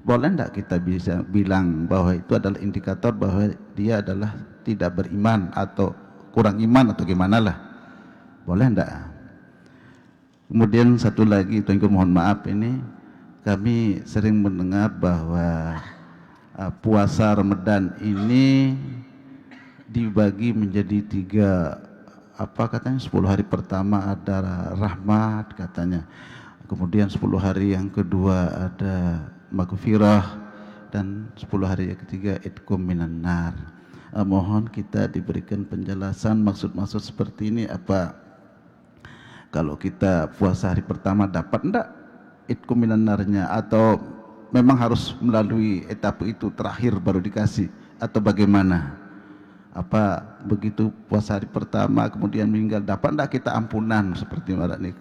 boleh tidak kita bisa bilang bahwa itu adalah indikator bahwa dia adalah tidak beriman atau kurang iman atau gimana lah? Boleh tidak? Kemudian satu lagi, Tuan Guru mohon maaf, ini kami sering mendengar bahwa puasa Ramadan ini dibagi menjadi 3, apa katanya, 10 hari pertama ada rahmat katanya. Kemudian 10 hari yang kedua ada maghfirah, dan 10 hari yang ketiga itqum minan nar. Mohon kita diberikan penjelasan maksud-maksud seperti ini. Apa kalau kita puasa hari pertama dapat enggak itqum minan narnya, atau memang harus melalui etapa itu terakhir baru dikasih, atau bagaimana? Apa begitu puasa hari pertama kemudian meninggal dapat enggak kita ampunan seperti mana nih?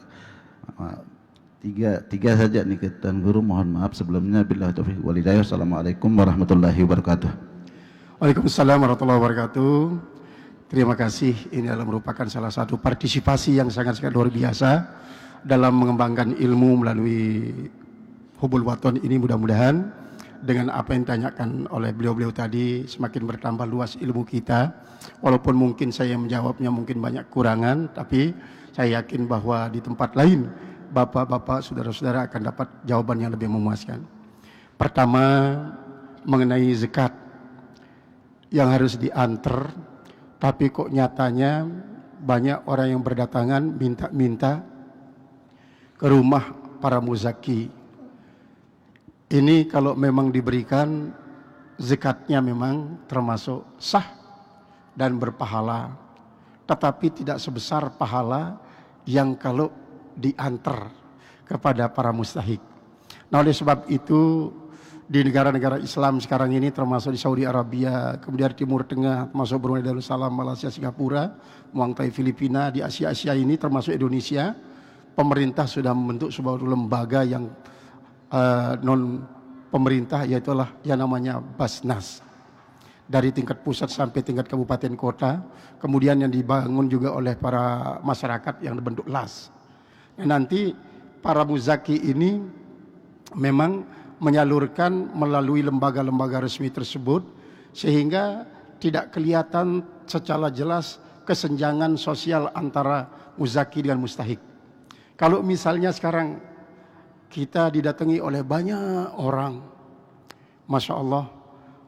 Tiga saja nih Tuan Guru, mohon maaf sebelumnya. Billahi taufiq wal hidayah. Assalamualaikum warahmatullahi wabarakatuh. Waalaikumsalam warahmatullahi wabarakatuh. Terima kasih. Ini adalah merupakan salah satu partisipasi yang sangat-sangat luar biasa dalam mengembangkan ilmu melalui Hubul Waton ini. Mudah-mudahan dengan apa yang ditanyakan oleh beliau-beliau tadi, semakin bertambah luas ilmu kita. Walaupun mungkin saya menjawabnya mungkin banyak kurangan, tapi saya yakin bahwa di tempat lain bapak-bapak, saudara-saudara akan dapat jawaban yang lebih memuaskan. Pertama, mengenai zakat yang harus diantar, tapi kok nyatanya banyak orang yang berdatangan minta-minta ke rumah para muzaki. Ini kalau memang diberikan zakatnya memang termasuk sah dan berpahala, tetapi tidak sebesar pahala yang kalau diantar kepada para mustahik. Nah, oleh sebab itu di negara-negara Islam sekarang ini, termasuk di Saudi Arabia, kemudian Timur Tengah, termasuk Brunei Darussalam, Malaysia, Singapura, Muang Thai, Filipina, di Asia ini termasuk Indonesia, pemerintah sudah membentuk sebuah lembaga yang non pemerintah, yaitu yang namanya Basnas, dari tingkat pusat sampai tingkat kabupaten kota, kemudian yang dibangun juga oleh para masyarakat yang dibentuk LAS. Nah, nanti para muzaki ini memang menyalurkan melalui lembaga-lembaga resmi tersebut, sehingga tidak kelihatan secara jelas kesenjangan sosial antara muzaki dengan mustahik. Kalau misalnya sekarang kita didatangi oleh banyak orang, Masya Allah,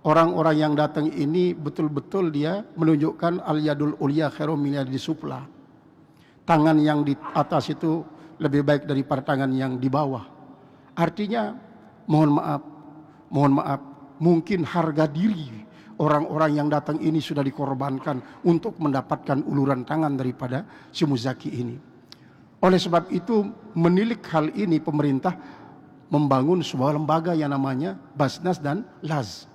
orang-orang yang datang ini betul-betul dia menunjukkan al-yadul ulya khairum min yadis sufla. Tangan yang di atas itu lebih baik daripada tangan yang di bawah. Artinya, mohon maaf, mungkin harga diri orang-orang yang datang ini sudah dikorbankan untuk mendapatkan uluran tangan daripada si muzaki ini. Oleh sebab itu, menilik hal ini pemerintah membangun sebuah lembaga yang namanya Basnas dan LAS.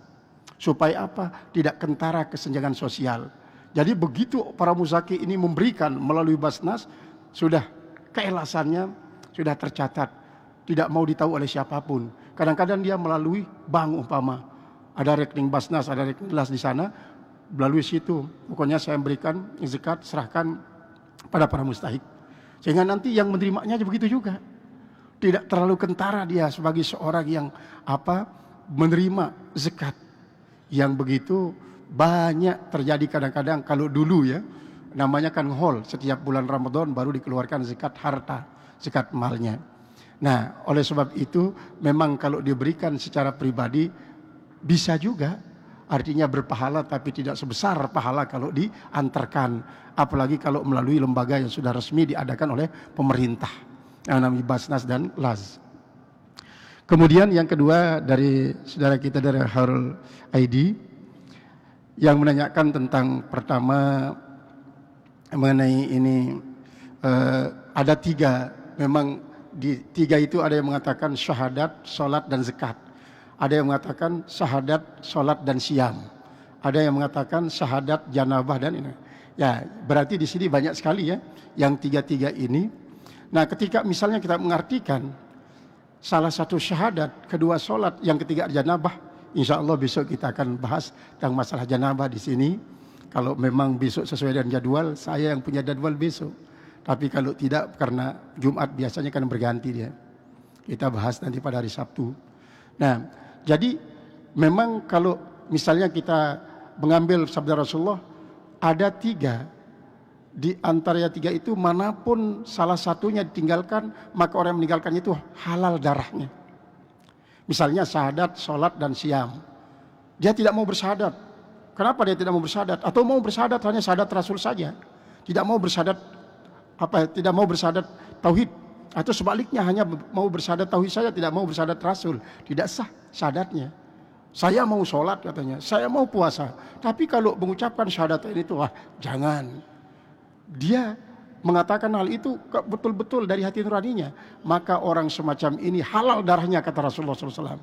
Supaya apa? Tidak kentara kesenjangan sosial. Jadi begitu para muzaki ini memberikan melalui Basnas, sudah keelasannya sudah tercatat, tidak mau ditahu oleh siapapun. Kadang-kadang dia melalui bank umpama, ada rekening Basnas, ada rekening LAS di sana, melalui situ. Pokoknya saya memberikan zakat, serahkan pada para mustahik. Sehingga nanti yang menerimanya begitu juga. Tidak terlalu kentara dia sebagai seorang yang menerima zakat. Yang begitu banyak terjadi kadang-kadang. Kalau dulu ya, namanya kan hol, setiap bulan Ramadan baru dikeluarkan zakat harta, zakat malnya. Nah, oleh sebab itu memang kalau diberikan secara pribadi bisa juga, artinya berpahala, tapi tidak sebesar pahala kalau diantarkan, apalagi kalau melalui lembaga yang sudah resmi diadakan oleh pemerintah, yang namanya Basnas dan LAS. Kemudian yang kedua dari saudara kita dari Harul ID yang menanyakan tentang pertama mengenai ini, ada tiga, memang di tiga itu ada yang mengatakan syahadat, sholat, dan zakat. Ada yang mengatakan syahadat, sholat, dan siam. Ada yang mengatakan syahadat, janabah, dan ini. Ya, berarti di sini banyak sekali ya yang tiga-tiga ini. Nah, ketika misalnya kita mengartikan salah satu syahadat, kedua sholat, yang ketiga janabah, insya Allah besok kita akan bahas tentang masalah janabah di sini. Kalau memang besok sesuai dengan jadwal, saya yang punya jadwal besok. Tapi kalau tidak, karena Jumat biasanya kan berganti dia. Kita bahas nanti pada hari Sabtu. Nah, jadi memang kalau misalnya kita mengambil sabda Rasulullah, ada tiga. Di antara tiga itu manapun salah satunya ditinggalkan, maka orang yang meninggalkannya itu halal darahnya. Misalnya syahadat, sholat, dan siam. Dia tidak mau bersyahadat. Kenapa dia tidak mau bersyahadat? Atau mau bersyahadat hanya syahadat Rasul saja. Tidak mau bersyahadat tidak mau bersyahadat tauhid, atau sebaliknya hanya mau bersyahadat tauhid saja, tidak mau bersyahadat Rasul, tidak sah syahadatnya. Saya mau sholat katanya, saya mau puasa, tapi kalau mengucapkan syahadat ini tuh jangan. Dia mengatakan hal itu betul-betul dari hati nuraninya, maka orang semacam ini halal darahnya kata Rasulullah SAW.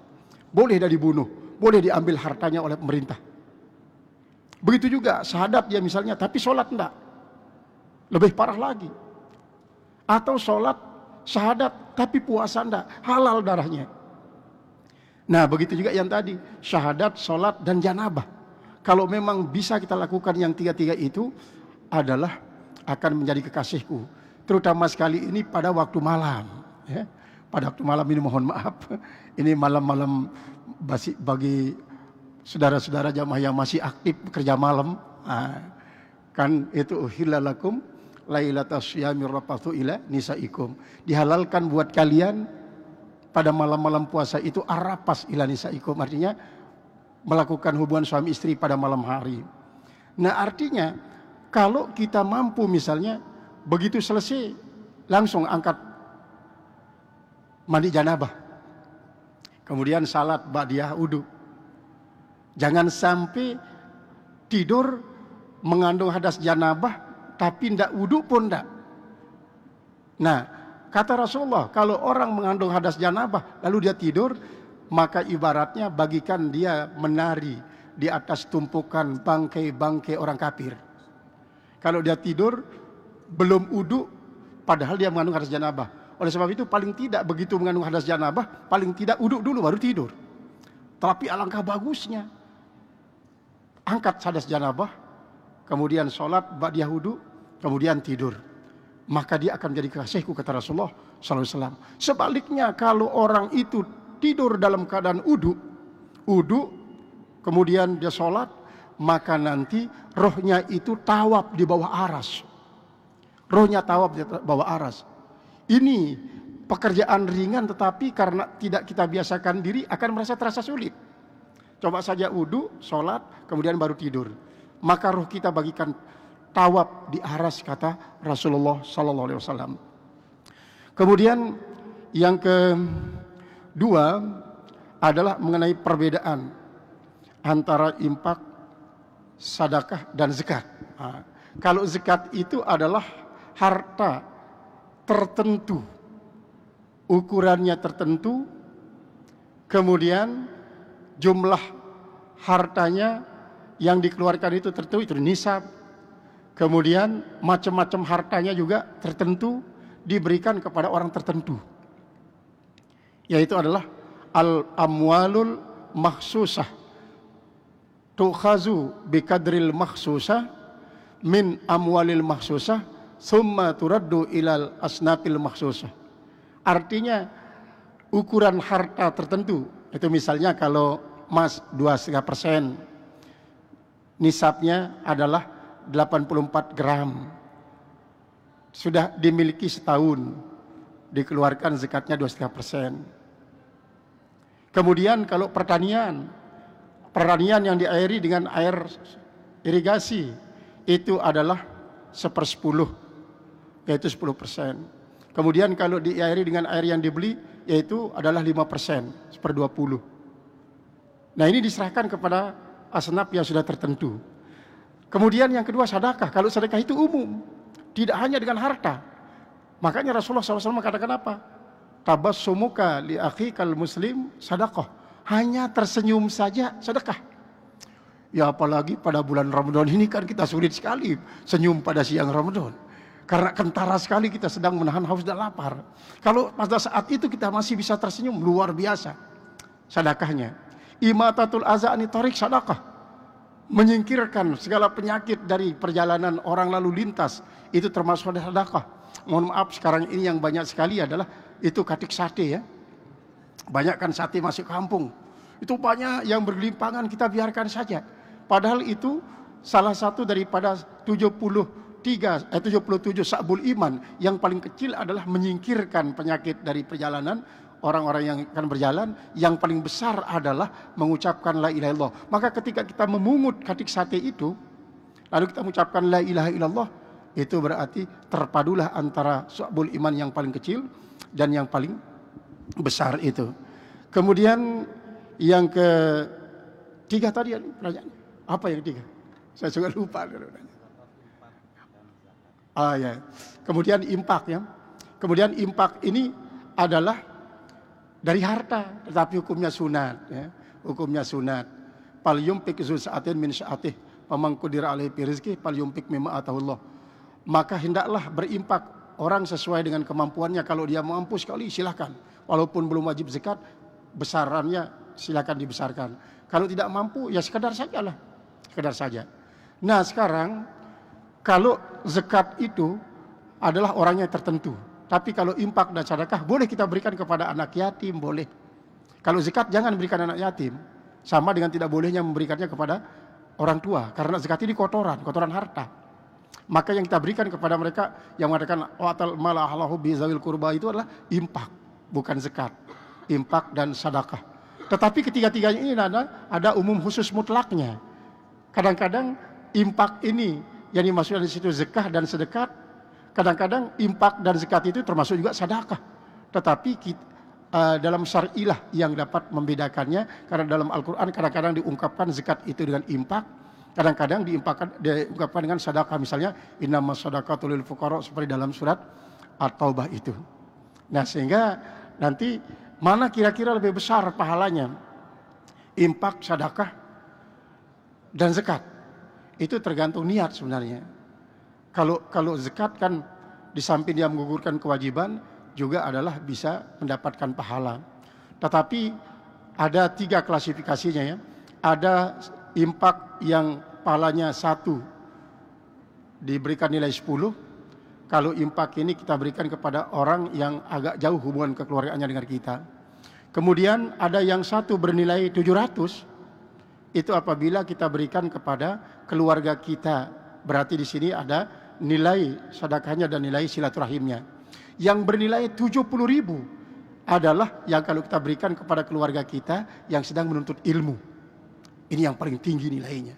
Boleh dia dibunuh, boleh diambil hartanya oleh pemerintah. Begitu juga syahadat dia misalnya, tapi sholat enggak, lebih parah lagi. Atau sholat, syahadat, tapi puasa enggak, halal darahnya. Nah, begitu juga yang tadi, syahadat, sholat, dan janabah. Kalau memang bisa kita lakukan yang tiga-tiga itu, adalah akan menjadi kekasihku. Terutama sekali ini pada waktu malam. Ya. Pada waktu malam ini mohon maaf, ini malam-malam bagi saudara-saudara jamaah yang masih aktif bekerja malam, kan itu uhilla lakum lailatas syiyamir rafathu ila nisaikum. Dihalalkan buat kalian pada malam-malam puasa itu arrapas ila nisaikum, artinya melakukan hubungan suami istri pada malam hari. Nah, artinya kalau kita mampu misalnya begitu selesai langsung angkat mandi janabah, kemudian salat ba'diyah wudu. Jangan sampai tidur mengandung hadas janabah tapi tidak wudu pun tidak. Nah, kata Rasulullah, kalau orang mengandung hadas janabah lalu dia tidur, maka ibaratnya bagikan dia menari di atas tumpukan bangkai-bangkai orang kafir. Kalau dia tidur belum wudu padahal dia mengandung hadas janabah. Oleh sebab itu paling tidak begitu mengandung hadas janabah, paling tidak wudu dulu baru tidur. Tapi alangkah bagusnya angkat hadas janabah, kemudian sholat ba'diyah wudu, kemudian tidur. Maka dia akan menjadi kekasihku, kata Rasulullah SAW. Sebaliknya kalau orang itu tidur dalam keadaan wudu, kemudian dia sholat, maka nanti rohnya itu tawaf di bawah aras. Rohnya tawaf di bawah aras. Ini pekerjaan ringan, tetapi karena tidak kita biasakan diri akan terasa sulit. Coba saja wudu, sholat, kemudian baru tidur. Maka roh kita bagikan tawaf di aras, kata Rasulullah SAW. Kemudian yang kedua adalah mengenai perbedaan antara infak, sedekah dan zakat. Kalau zakat itu adalah harta tertentu, ukurannya tertentu, kemudian jumlah hartanya yang dikeluarkan itu tertentu, itu nisab. Kemudian macam-macam hartanya juga tertentu, diberikan kepada orang tertentu. Yaitu adalah al-amwalul makhsusah. Tukhazu bikadril makhsusah min amwalil makhsusah summa turaddu ilal asnafil makhsusah. Artinya ukuran harta tertentu. Itu misalnya kalau emas 2,5%, nisabnya adalah 84 gram. Sudah dimiliki setahun, dikeluarkan zakatnya 2,5%. Kemudian kalau pertanian yang diairi dengan air irigasi, itu adalah 1/10, yaitu 10%. Kemudian kalau diairi dengan air yang dibeli, yaitu adalah 5%, 1/20. Nah, ini diserahkan kepada asnaf yang sudah tertentu. Kemudian yang kedua sedekah. Kalau sedekah itu umum, tidak hanya dengan harta. Makanya Rasulullah SAW mengatakan apa? Tabassumuka li akhikal muslim sedekah. Hanya tersenyum saja sedekah. Ya apalagi pada bulan Ramadan ini kan kita sulit sekali senyum pada siang Ramadan. Karena kentara sekali kita sedang menahan haus dan lapar. Kalau pada saat itu kita masih bisa tersenyum, luar biasa sedekahnya. Imatatul azani tarik sedekah. Menyingkirkan segala penyakit dari perjalanan orang lalu lintas, itu termasuk sedekah. Mohon maaf, sekarang ini yang banyak sekali adalah itu katik sate ya. Banyak kan sate masuk kampung. Itu banyak yang bergelimpangan, kita biarkan saja. Padahal itu salah satu daripada 77 sa'bul iman. Yang paling kecil adalah menyingkirkan penyakit dari perjalanan orang-orang yang akan berjalan. Yang paling besar adalah mengucapkan la ilaha illallah. Maka ketika kita memungut katik sate itu, lalu kita mengucapkan la ilaha illallah, itu berarti terpadulah antara sa'bul iman yang paling kecil dan yang paling besar itu. Kemudian yang ketiga tadi pertanyaan, apa yang ketiga? Saya juga lupa. Ya. Kemudian infak ya. Kemudian infak ini adalah dari harta, tetapi hukumnya sunat ya. Hukumnya sunat. Fal yumpik zu sa'atin min sa'atih, faman qudira alaihi rizqi fal yumpik mimma atahullah. Maka hendaklah berinfak orang sesuai dengan kemampuannya. Kalau dia mampu sekali silakan. Walaupun belum wajib zakat, besarannya silakan dibesarkan. Kalau tidak mampu ya sekedar sajalah. Sekedar saja. Nah, sekarang kalau zakat itu adalah orangnya tertentu. Tapi kalau infak dan sedekah boleh kita berikan kepada anak yatim, boleh. Kalau zakat jangan berikan anak yatim. Sama dengan tidak bolehnya memberikannya kepada orang tua. Karena zakat ini kotoran harta. Maka yang kita berikan kepada mereka yang mengatakan wa'atal mala ahlahu bi zawil qurba itu adalah infak, bukan zakat. Infak dan sedekah. Tetapi ketiga-tiganya ini ada umum khusus mutlaknya. Kadang-kadang infak ini yang dimaksudkan di situ zakah dan sedekah. Kadang-kadang infak dan zakat itu termasuk juga sedekah. Tetapi dalam syar'ilah yang dapat membedakannya, karena dalam Al-Quran kadang-kadang diungkapkan zakat itu dengan infak, kadang-kadang diungkapkan dengan sedekah, misalnya innamas shadaqatul lil fuqara seperti dalam surat At-Taubah itu. Nah, sehingga nanti mana kira-kira lebih besar pahalanya, infak, sedekah dan zakat? Itu tergantung niat sebenarnya. Kalau zakat kan di samping dia menggugurkan kewajiban, juga adalah bisa mendapatkan pahala. Tetapi ada 3 klasifikasinya ya. Ada infak yang pahalanya 1 diberikan nilai 10. Kalau infak ini kita berikan kepada orang yang agak jauh hubungan kekeluargaannya dengan kita. Kemudian ada yang 1 bernilai 700. Itu apabila kita berikan kepada keluarga kita. Berarti di sini ada nilai sedekahnya dan nilai silaturahimnya. Yang bernilai 70.000 adalah yang kalau kita berikan kepada keluarga kita yang sedang menuntut ilmu. Ini yang paling tinggi nilainya.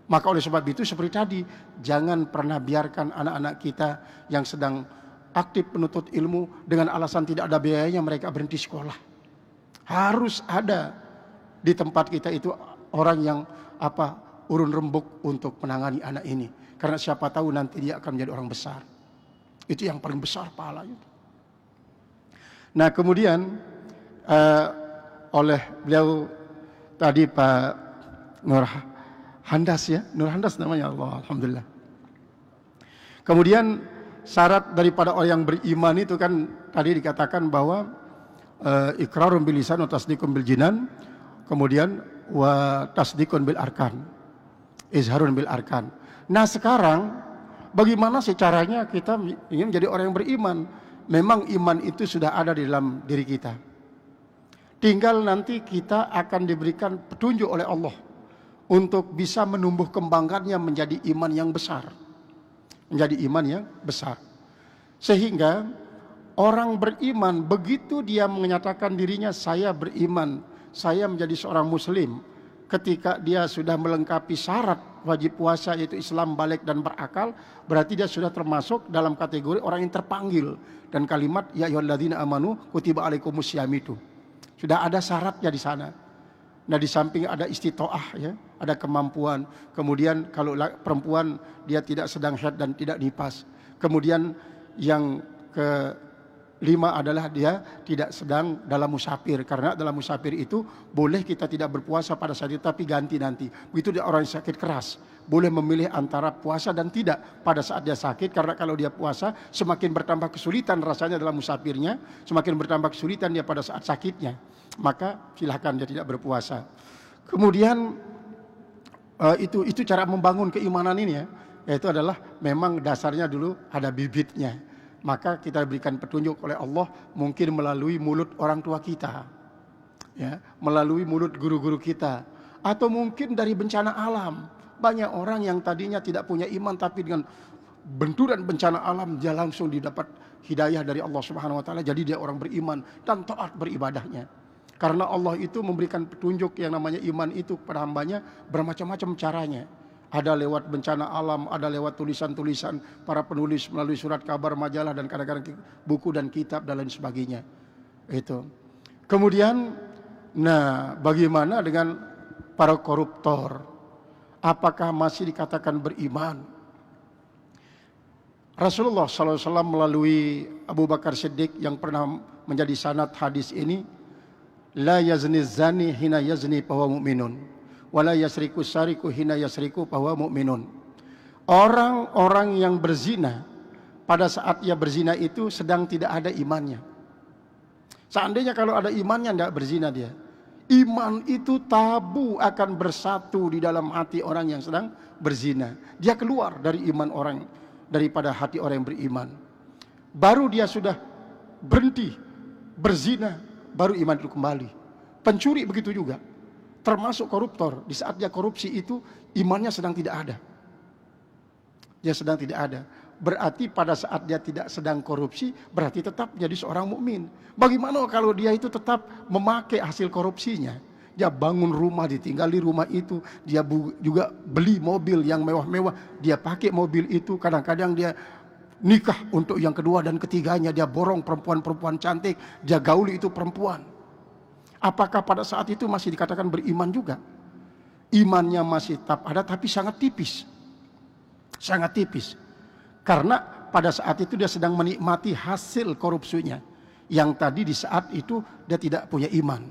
Maka oleh sebab itu seperti tadi, jangan pernah biarkan anak-anak kita yang sedang aktif menuntut ilmu dengan alasan tidak ada biayanya mereka berhenti sekolah. Harus ada di tempat kita itu orang yang urun rembuk untuk menangani anak ini. Karena siapa tahu nanti dia akan menjadi orang besar. Itu yang paling besar pahalanya. Nah, kemudian oleh beliau tadi Pak Nur Handas ya, Nur Handas namanya, Allah, alhamdulillah. Kemudian syarat daripada orang yang beriman itu kan tadi dikatakan bahwa iqrarun bil lisan wa tasdiqun bil jinan, kemudian wa tasdiqun bil arkan, izharun bil arkan. Nah, sekarang bagaimana sih caranya kita ingin menjadi orang yang beriman? Memang iman itu sudah ada di dalam diri kita. Tinggal nanti kita akan diberikan petunjuk oleh Allah untuk bisa menumbuh kembangkannya menjadi iman yang besar. Menjadi iman yang besar. Sehingga orang beriman begitu dia menyatakan dirinya saya beriman, saya menjadi seorang muslim. Ketika dia sudah melengkapi syarat wajib puasa yaitu Islam, balik dan berakal, berarti dia sudah termasuk dalam kategori orang yang terpanggil. Dan kalimat ya ayyuhalladzina amanu kutiba alaikumusiyam itu sudah ada syaratnya di sana. Nah, di samping ada istitoah ya, ada kemampuan. Kemudian kalau perempuan dia tidak sedang haid dan tidak nifas. Kemudian yang kelima adalah dia tidak sedang dalam musafir, karena dalam musafir itu boleh kita tidak berpuasa pada saat itu tapi ganti nanti. Begitu dia orang yang sakit keras, boleh memilih antara puasa dan tidak pada saat dia sakit, karena kalau dia puasa semakin bertambah kesulitan rasanya dalam musafirnya, semakin bertambah kesulitan dia pada saat sakitnya, maka silahkan dia tidak berpuasa. Kemudian itu cara membangun keimanan ini ya, yaitu adalah memang dasarnya dulu ada bibitnya. Maka kita berikan petunjuk oleh Allah mungkin melalui mulut orang tua kita, ya, melalui mulut guru-guru kita, atau mungkin dari bencana alam. Banyak orang yang tadinya tidak punya iman tapi dengan benturan bencana alam dia langsung didapat hidayah dari Allah Subhanahu wa taala, jadi dia orang beriman dan taat beribadahnya. Karena Allah itu memberikan petunjuk yang namanya iman itu kepada hambanya bermacam-macam caranya. Ada lewat bencana alam, ada lewat tulisan-tulisan para penulis melalui surat kabar, majalah, dan kadang-kadang buku dan kitab dan lain sebagainya. Itu. Kemudian, nah, bagaimana dengan para koruptor? Apakah masih dikatakan beriman? Rasulullah SAW melalui Abu Bakar Siddiq yang pernah menjadi sanad hadis ini, la yazni zani hina yazni fahuwa mu'minun. Wala yasriku sariku hina yasriku fahuwa mu'minun. Orang-orang yang berzina pada saat ia berzina itu sedang tidak ada imannya. Seandainya kalau ada imannya tidak berzina dia. Iman itu tabu akan bersatu di dalam hati orang yang sedang berzina. Dia keluar dari iman orang, daripada hati orang yang beriman. Baru dia sudah berhenti berzina, baru iman itu kembali. Pencuri begitu juga. Termasuk koruptor. Di saat dia korupsi itu imannya sedang tidak ada. Dia sedang tidak ada. Berarti pada saat dia tidak sedang korupsi, berarti tetap jadi seorang mukmin. Bagaimana kalau dia itu tetap memakai hasil korupsinya? Dia bangun rumah, ditinggal di rumah itu. Dia juga beli mobil yang mewah-mewah. Dia pakai mobil itu. Kadang-kadang dia nikah untuk yang kedua dan ketiganya. Dia borong perempuan-perempuan cantik. Dia gauli itu perempuan. Apakah pada saat itu masih dikatakan beriman juga? Imannya masih tetap ada, tapi sangat tipis. Sangat tipis. Karena pada saat itu dia sedang menikmati hasil korupsinya. Yang tadi di saat itu dia tidak punya iman.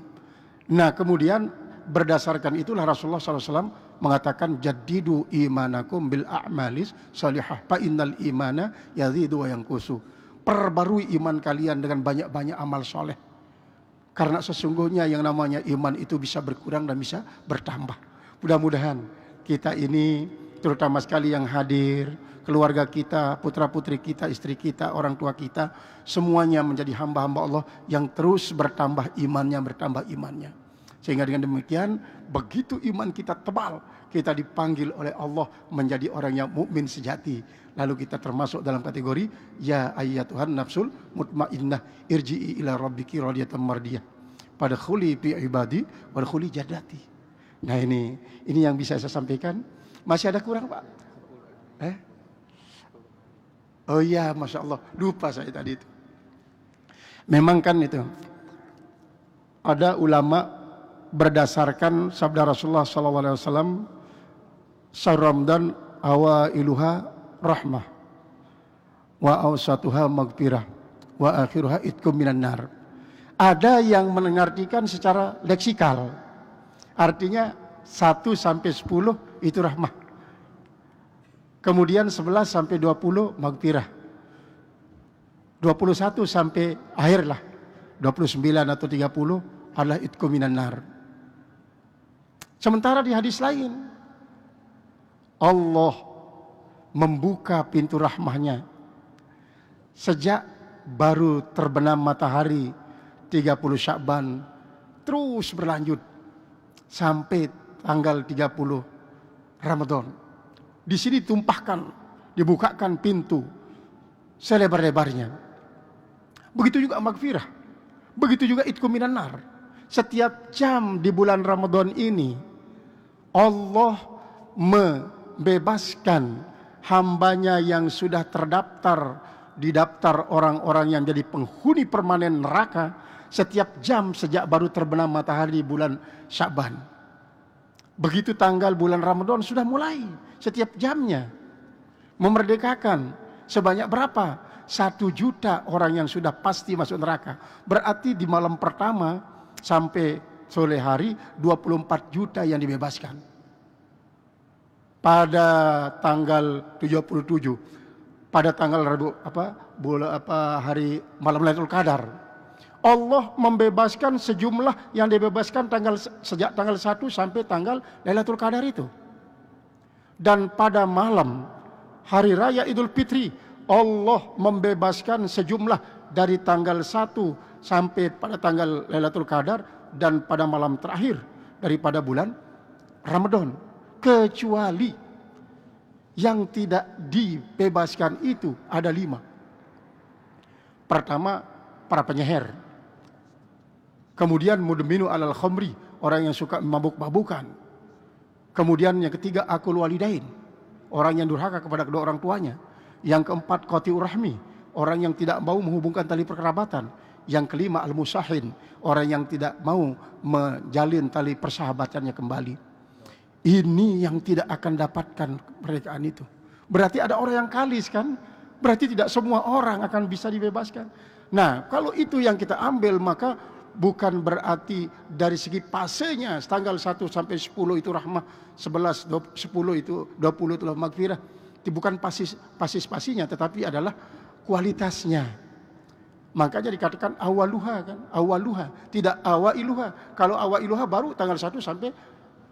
Nah kemudian berdasarkan itulah Rasulullah SAW mengatakan jadidu imanakum bil a'malis salihah fa innal imana yazidu wa yanqusu. Perbarui iman kalian dengan banyak-banyak amal soleh. Karena sesungguhnya yang namanya iman itu bisa berkurang dan bisa bertambah. Mudah-mudahan kita ini terutama sekali yang hadir, keluarga kita, putra-putri kita, istri kita, orang tua kita, semuanya menjadi hamba-hamba Allah yang terus bertambah imannya. Sehingga dengan demikian, begitu iman kita tebal, kita dipanggil oleh Allah menjadi orang yang mukmin sejati. Lalu kita termasuk dalam kategori ya ayyatuhan nafsul mutmainnah irji'i ila rabbiki radiyatan mardiyah. Fadkhuli fi ibadi wadkhuli jannati. Nah ini yang bisa saya sampaikan. Masih ada kurang, Pak? Oh iya, Masya Allah, lupa saya tadi itu. Memang kan itu ada ulama berdasarkan sabda Rasulullah SAW, syahr Ramadan awailuha rahmah, wa awsatuha maghfirah, wa akhiruha itqum minan nar. Ada yang mengartikan secara leksikal, artinya 1 sampai 10 itu rahmah. Kemudian 11 sampai 20 maghfirah. 21 sampai akhir lah. 29 atau 30 adalah itqum minan nar. Sementara di hadis lain Allah membuka pintu rahmahnya sejak baru terbenam matahari 30 Sya'ban terus berlanjut sampai tanggal 30 Ramadan. Di sini tumpahkan, dibukakan pintu selebar-lebarnya. Begitu juga maghfirah. Begitu juga itqum minan nar. Setiap jam di bulan Ramadan ini Allah membebaskan hambanya yang sudah terdaftar di daftar orang-orang yang jadi penghuni permanen neraka setiap jam sejak baru terbenam matahari di bulan Sya'ban. Begitu tanggal bulan Ramadan sudah mulai setiap jamnya memerdekakan sebanyak berapa? 1 juta orang yang sudah pasti masuk neraka. Berarti di malam pertama sampai sore hari 24 juta yang dibebaskan. Pada tanggal 77, pada tanggal hari malam Lailatul Qadar, Allah membebaskan sejumlah yang dibebaskan sejak tanggal 1 sampai tanggal Lailatul Qadar itu. Dan pada malam hari raya Idul Fitri, Allah membebaskan sejumlah dari tanggal 1 sampai pada tanggal Lailatul Qadar dan pada malam terakhir daripada bulan Ramadan. Kecuali yang tidak dibebaskan itu ada 5. Pertama, para penyeher. Kemudian mudminu alal khamri, orang yang suka mabuk-mabukan. Kemudian yang ketiga akul walidain, orang yang durhaka kepada kedua orang tuanya. Yang keempat qati'ur rahmi, orang yang tidak mau menghubungkan tali perkerabatan. Yang kelima al-musahin, orang yang tidak mau menjalin tali persahabatannya kembali. Ini yang tidak akan dapatkan kemerdekaan itu. Berarti ada orang yang kalis kan? Berarti tidak semua orang akan bisa dibebaskan. Nah, kalau itu yang kita ambil, maka bukan berarti dari segi pasenya tanggal 1 sampai 10 itu rahmah, 11, 10 itu 20 itu maghfirah. Itu bukan pasis-pasinya, tetapi adalah kualitasnya. Makanya dikatakan awaluha kan, awaluha, tidak awailuha. Kalau awailuha baru tanggal 1 sampai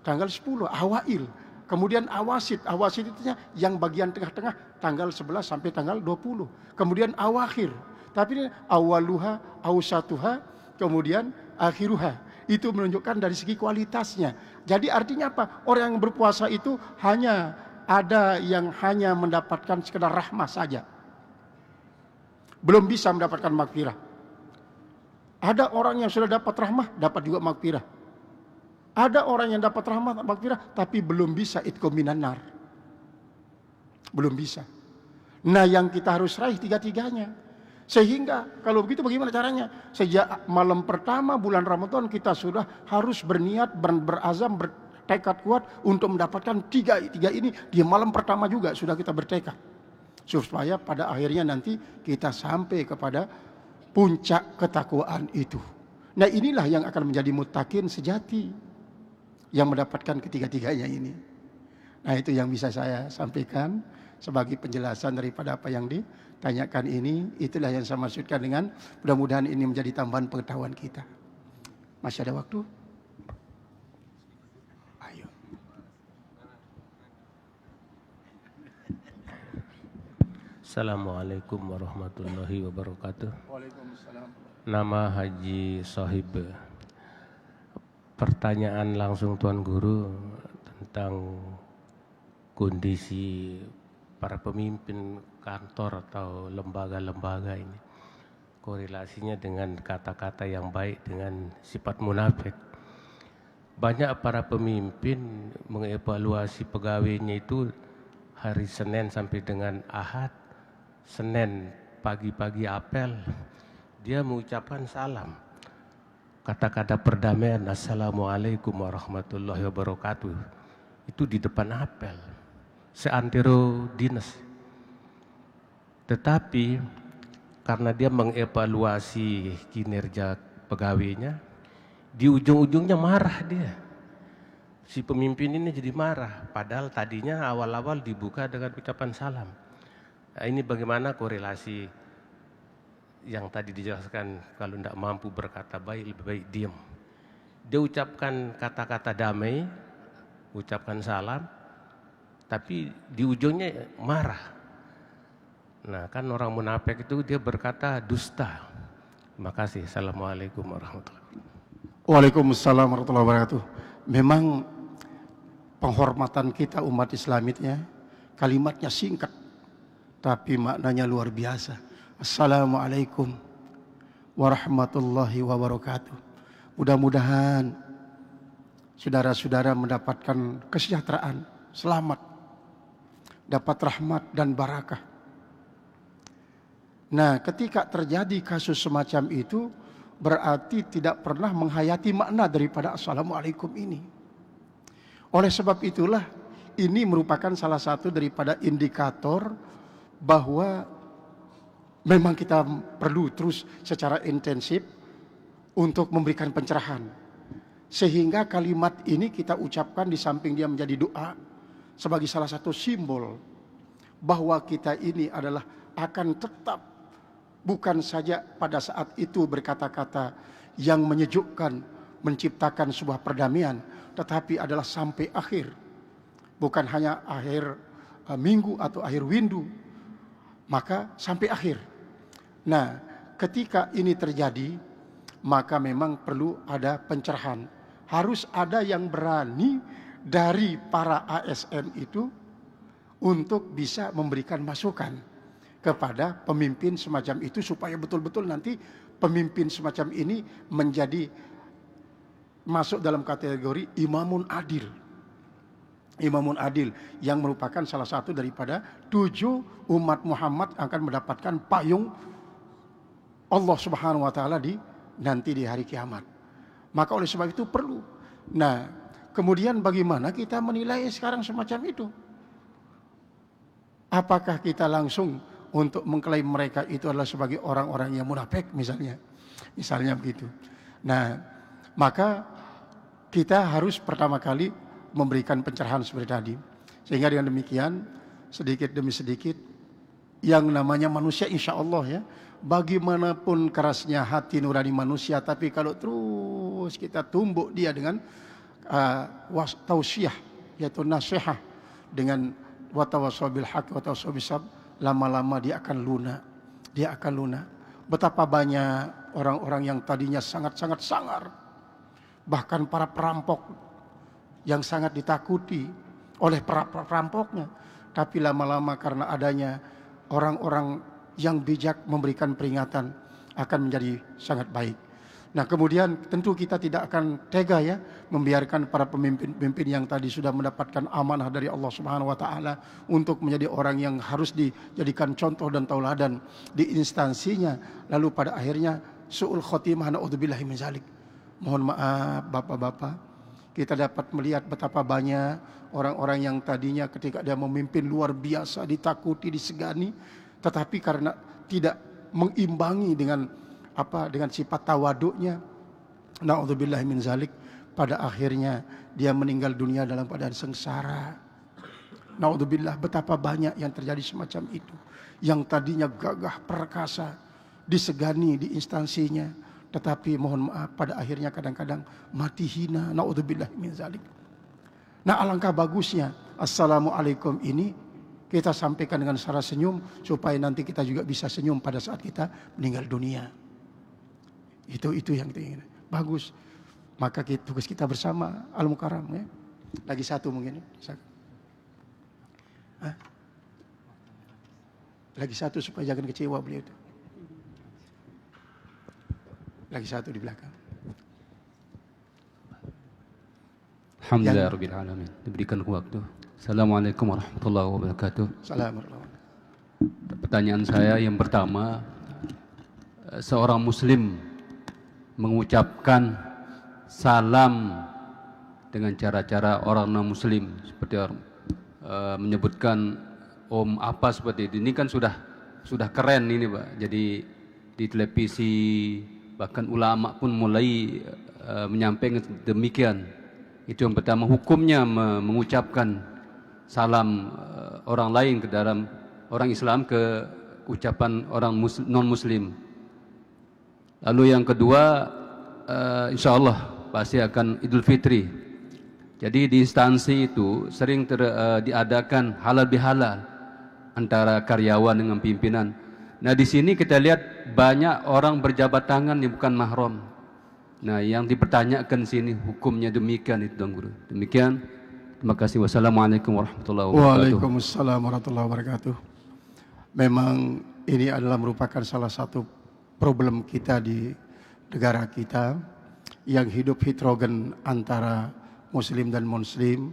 tanggal 10, awail. Kemudian awasid itu yang bagian tengah-tengah tanggal 11 sampai tanggal 20. Kemudian awakhir. Tapi ini awaluha, awsatuha, kemudian akhiruha. Itu menunjukkan dari segi kualitasnya. Jadi artinya apa? Orang yang berpuasa itu hanya ada yang hanya mendapatkan sekedar rahmah saja, belum bisa mendapatkan magfirah. Ada orang yang sudah dapat rahmah, dapat juga magfirah. Ada orang yang dapat rahmah, magfirah, tapi belum bisa itqu minan nar. Belum bisa. Nah, yang kita harus raih tiga-tiganya. Sehingga kalau begitu bagaimana caranya? Sejak malam pertama bulan Ramadan kita sudah harus berniat, berazam, bertekad kuat untuk mendapatkan tiga ini. Di malam pertama juga sudah kita bertekad. Supaya pada akhirnya nanti kita sampai kepada puncak ketakwaan itu. Nah, inilah yang akan menjadi muttaqin sejati, yang mendapatkan ketiga-tiganya ini. Nah, itu yang bisa saya sampaikan sebagai penjelasan daripada apa yang ditanyakan ini. Itulah yang saya maksudkan dengan mudah-mudahan ini menjadi tambahan pengetahuan kita. Masih ada waktu? Ayo. Assalamualaikum warahmatullahi wabarakatuh. Waalaikumsalam. Nama Haji Sohib. Pertanyaan langsung Tuan Guru tentang kondisi para pemimpin kantor atau lembaga-lembaga ini, korelasinya dengan kata-kata yang baik dengan sifat munafik. Banyak para pemimpin mengevaluasi pegawainya itu hari Senin sampai dengan Ahad. Senin pagi-pagi apel, dia mengucapkan salam, kata-kata perdamaian, Assalamualaikum warahmatullahi wabarakatuh, itu di depan apel, seantero dinas. Tetapi karena dia mengevaluasi kinerja pegawainya, di ujung-ujungnya marah dia. Si pemimpin ini jadi marah, padahal tadinya awal-awal dibuka dengan ucapan salam. Nah, ini bagaimana korelasi yang tadi dijelaskan, kalau tidak mampu berkata baik, lebih baik diam. Dia ucapkan kata-kata damai, ucapkan salam, tapi di ujungnya marah. Nah, kan orang munafik itu dia berkata dusta. Terima kasih. Assalamualaikum warahmatullahi wabarakatuh. Waalaikumsalam warahmatullahi wabarakatuh. Memang penghormatan kita umat Islamnya, kalimatnya singkat, tapi maknanya luar biasa. Assalamualaikum warahmatullahi wabarakatuh. Mudah-mudahan saudara-saudara mendapatkan kesejahteraan, selamat, dapat rahmat dan barakah. Nah, ketika terjadi kasus semacam itu, berarti tidak pernah menghayati makna daripada Assalamualaikum ini. Oleh sebab itulah, ini merupakan salah satu daripada indikator bahwa memang kita perlu terus secara intensif untuk memberikan pencerahan. Sehingga kalimat ini kita ucapkan di samping dia menjadi doa sebagai salah satu simbol bahwa kita ini adalah akan tetap bukan saja pada saat itu berkata-kata yang menyejukkan, menciptakan sebuah perdamaian, tetapi adalah sampai akhir. Bukan hanya akhir minggu atau akhir windu, maka sampai akhir. Nah, ketika ini terjadi, maka memang perlu ada pencerahan. Harus ada yang berani dari para ASN itu untuk bisa memberikan masukan kepada pemimpin semacam itu, supaya betul-betul nanti pemimpin semacam ini menjadi masuk dalam kategori imamun adil. Imamun adil yang merupakan salah satu daripada 7 umat Muhammad akan mendapatkan payung Allah Subhanahu wa taala nanti di hari kiamat. Maka oleh sebab itu perlu. Nah, kemudian bagaimana kita menilai sekarang semacam itu? Apakah kita langsung untuk mengklaim mereka itu adalah sebagai orang-orang yang munafik misalnya? Misalnya begitu. Nah, maka kita harus pertama kali memberikan pencerahan seperti tadi. Sehingga dengan demikian sedikit demi sedikit yang namanya manusia insya Allah ya, bagaimanapun kerasnya hati nurani manusia, tapi kalau terus kita tumbuk dia dengan tausiah, yaitu nasihat, dengan watawassaw bil haqq watawassaw bis sabr, lama-lama dia akan lunak. Dia akan lunak. Betapa banyak orang-orang yang tadinya sangat-sangat sangar, bahkan para perampok yang sangat ditakuti oleh para perampoknya. Tapi lama-lama karena adanya orang-orang yang bijak memberikan peringatan akan menjadi sangat baik. Nah kemudian tentu kita tidak akan tega ya membiarkan para pemimpin-pemimpin yang tadi sudah mendapatkan amanah dari Allah Subhanahu wa taala untuk menjadi orang yang harus dijadikan contoh dan tauladan di instansinya, lalu pada akhirnya su'ul khotimah, na'udzubillahi min zalik. Mohon maaf Bapak-bapak, kita dapat melihat betapa banyak orang-orang yang tadinya ketika dia memimpin luar biasa ditakuti, disegani, tetapi karena tidak mengimbangi dengan sifat tawaduknya, na'udzubillahi min zalik, pada akhirnya dia meninggal dunia dalam keadaan sengsara. Na'udzubillah, betapa banyak yang terjadi semacam itu, yang tadinya gagah perkasa, disegani di instansinya, tetapi mohon maaf pada akhirnya kadang-kadang mati hina. Na'udzubillahi min zalik. Nah alangkah bagusnya assalamualaikum ini kita sampaikan dengan cara senyum, supaya nanti kita juga bisa senyum pada saat kita meninggal dunia. Itu yang kita ingin. Bagus. Maka tugas kita bersama Al-Mukarram ya. Lagi satu mungkin. Lagi satu supaya jangan kecewa beliau itu. Lagi satu di belakang. Alhamdulillah Rabbil Alamin. Diberikan waktu. Assalamualaikum warahmatullahi wabarakatuh. Assalamualaikum. Pertanyaan saya yang pertama, seorang muslim mengucapkan salam dengan cara-cara orang non-muslim, seperti menyebutkan om apa seperti itu. Ini kan sudah keren ini Pak. Jadi di televisi bahkan ulama pun mulai menyampaikan demikian. Itu yang pertama, hukumnya mengucapkan salam orang lain ke dalam orang Islam ke ucapan orang non-muslim. Lalu yang kedua, insya Allah pasti akan Idul Fitri. Jadi di instansi itu sering diadakan halal bihalal antara karyawan dengan pimpinan. Nah di sini kita lihat banyak orang berjabat tangan yang bukan mahram. Nah yang dipertanyakan sini hukumnya demikian itu Tuan Guru. Demikian. Terima kasih. Wassalamualaikum warahmatullahi wabarakatuh. Waalaikumsalam warahmatullahi wabarakatuh. Memang ini adalah merupakan salah satu problem kita di negara kita yang hidup heterogen antara muslim dan muslim,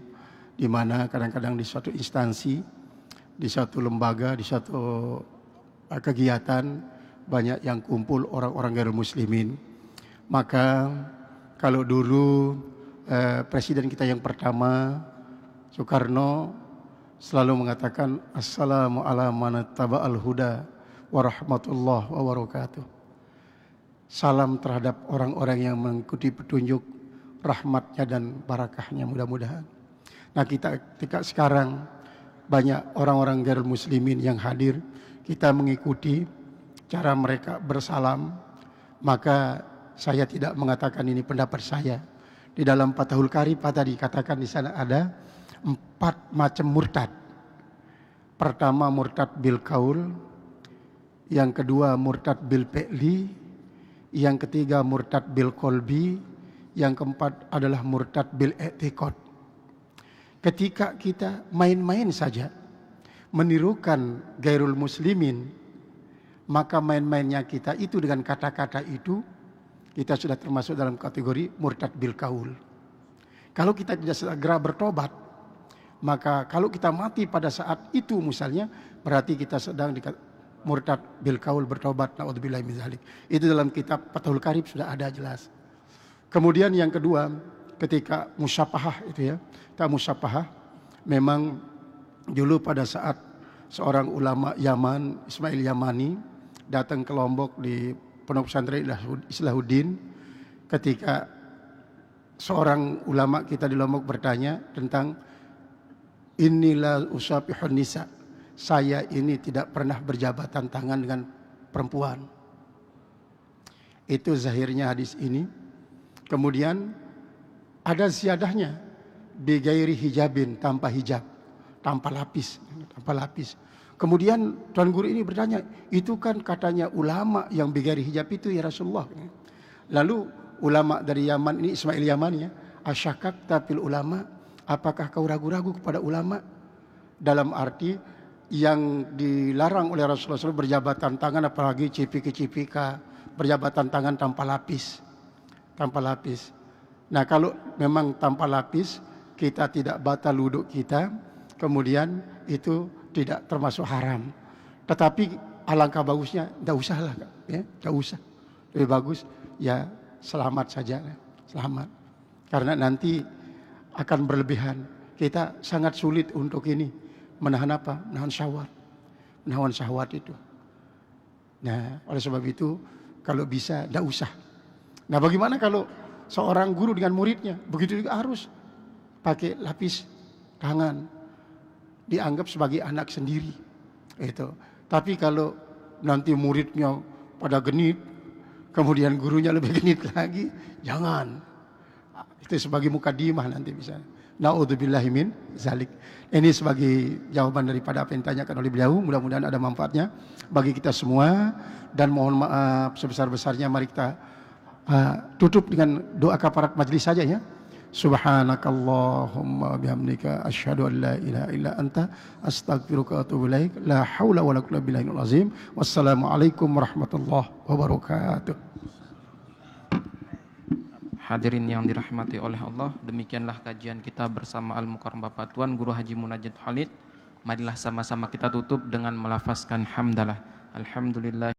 di mana kadang-kadang di suatu instansi, di suatu lembaga, di suatu kegiatan banyak yang kumpul orang-orang ghairul muslimin. Maka kalau dulu presiden kita yang pertama Soekarno selalu mengatakan assalamu ala man taba'al huda wa rahmatullah wa barakatuh. Salam terhadap orang-orang yang mengikuti petunjuk, rahmatnya dan barakahnya mudah-mudahan. Nah ketika sekarang banyak orang-orang ghairul muslimin yang hadir, kita mengikuti cara mereka bersalam, maka saya tidak mengatakan ini pendapat saya. Di dalam Fathul Qarib tadi dikatakan di sana ada 4 macam murtad. Pertama murtad bil qaul, yang kedua murtad bil fi'li, yang ketiga murtad bil qalbi, yang keempat adalah murtad bil i'tiqad. Ketika kita main-main saja menirukan ghairul muslimin, maka main-mainnya kita itu dengan kata-kata itu, kita sudah termasuk dalam kategori murtad bil qaul. Kalau kita tidak segera bertobat, maka kalau kita mati pada saat itu misalnya, berarti kita sedang murtad bil qaul, bertobat, naudzubillahi min dzalik. Itu dalam kitab Fathul Qarib sudah ada jelas. Kemudian yang kedua, ketika musyafahah itu ya, kita musyafahah, memang dulu pada saat seorang ulama Yaman, Ismail Yamani, datang ke Lombok di Pondok Pesantren Islahuddin, ketika seorang ulama kita di Lombok bertanya tentang inilah usafihun nisa, saya ini tidak pernah berjabatan tangan dengan perempuan. Itu zahirnya hadis ini. Kemudian ada ziyadahnya, bigairi hijabin, tanpa hijab, tanpa lapis. Kemudian Tuan Guru ini bertanya, itu kan katanya ulama yang bigairi hijab itu ya Rasulullah. Lalu ulama dari Yaman ini, Ismail Yamani ya, asyakakta fil ulama, apakah kau ragu-ragu kepada ulama? Dalam arti yang dilarang oleh Rasulullah SAW berjabatan tangan, apalagi cipika-cipika, berjabatan tangan tanpa lapis. Tanpa lapis. Nah kalau memang tanpa lapis, kita tidak batal wuduk kita, kemudian itu tidak termasuk haram. Tetapi alangkah bagusnya, tidak usah lah, ya, tidak usah. Lebih bagus, ya selamat saja, selamat. Karena nanti akan berlebihan. Kita sangat sulit untuk ini, menahan apa? Menahan syahwat. Menahan syahwat itu. Nah, oleh sebab itu, kalau bisa, tidak usah. Nah, bagaimana kalau seorang guru dengan muridnya? Begitu juga harus pakai lapis tangan, dianggap sebagai anak sendiri. Itu. Tapi kalau nanti muridnya pada genit, kemudian gurunya lebih genit lagi, jangan. Itu sebagai mukadimah nanti bisa. Na'udzubillahi min zalik. Ini sebagai jawaban daripada apa yang ditanyakan oleh beliau. Mudah-mudahan ada manfaatnya bagi kita semua. Dan mohon maaf sebesar-besarnya, mari kita tutup dengan doa kafarat majlis saja ya. Subhanakallahumma bihamdika asyhadu an la ilaha illa anta astaghfiruka wa atubu ilaik. La haula wala quwwata illa billahil azim. Wassalamualaikum warahmatullahi wabarakatuh. Hadirin yang dirahmati oleh Allah, demikianlah kajian kita bersama Al-Mukarram Bapak Tuan Guru Haji Munajjid Khalid. Marilah sama-sama kita tutup dengan melafazkan hamdalah. Alhamdulillah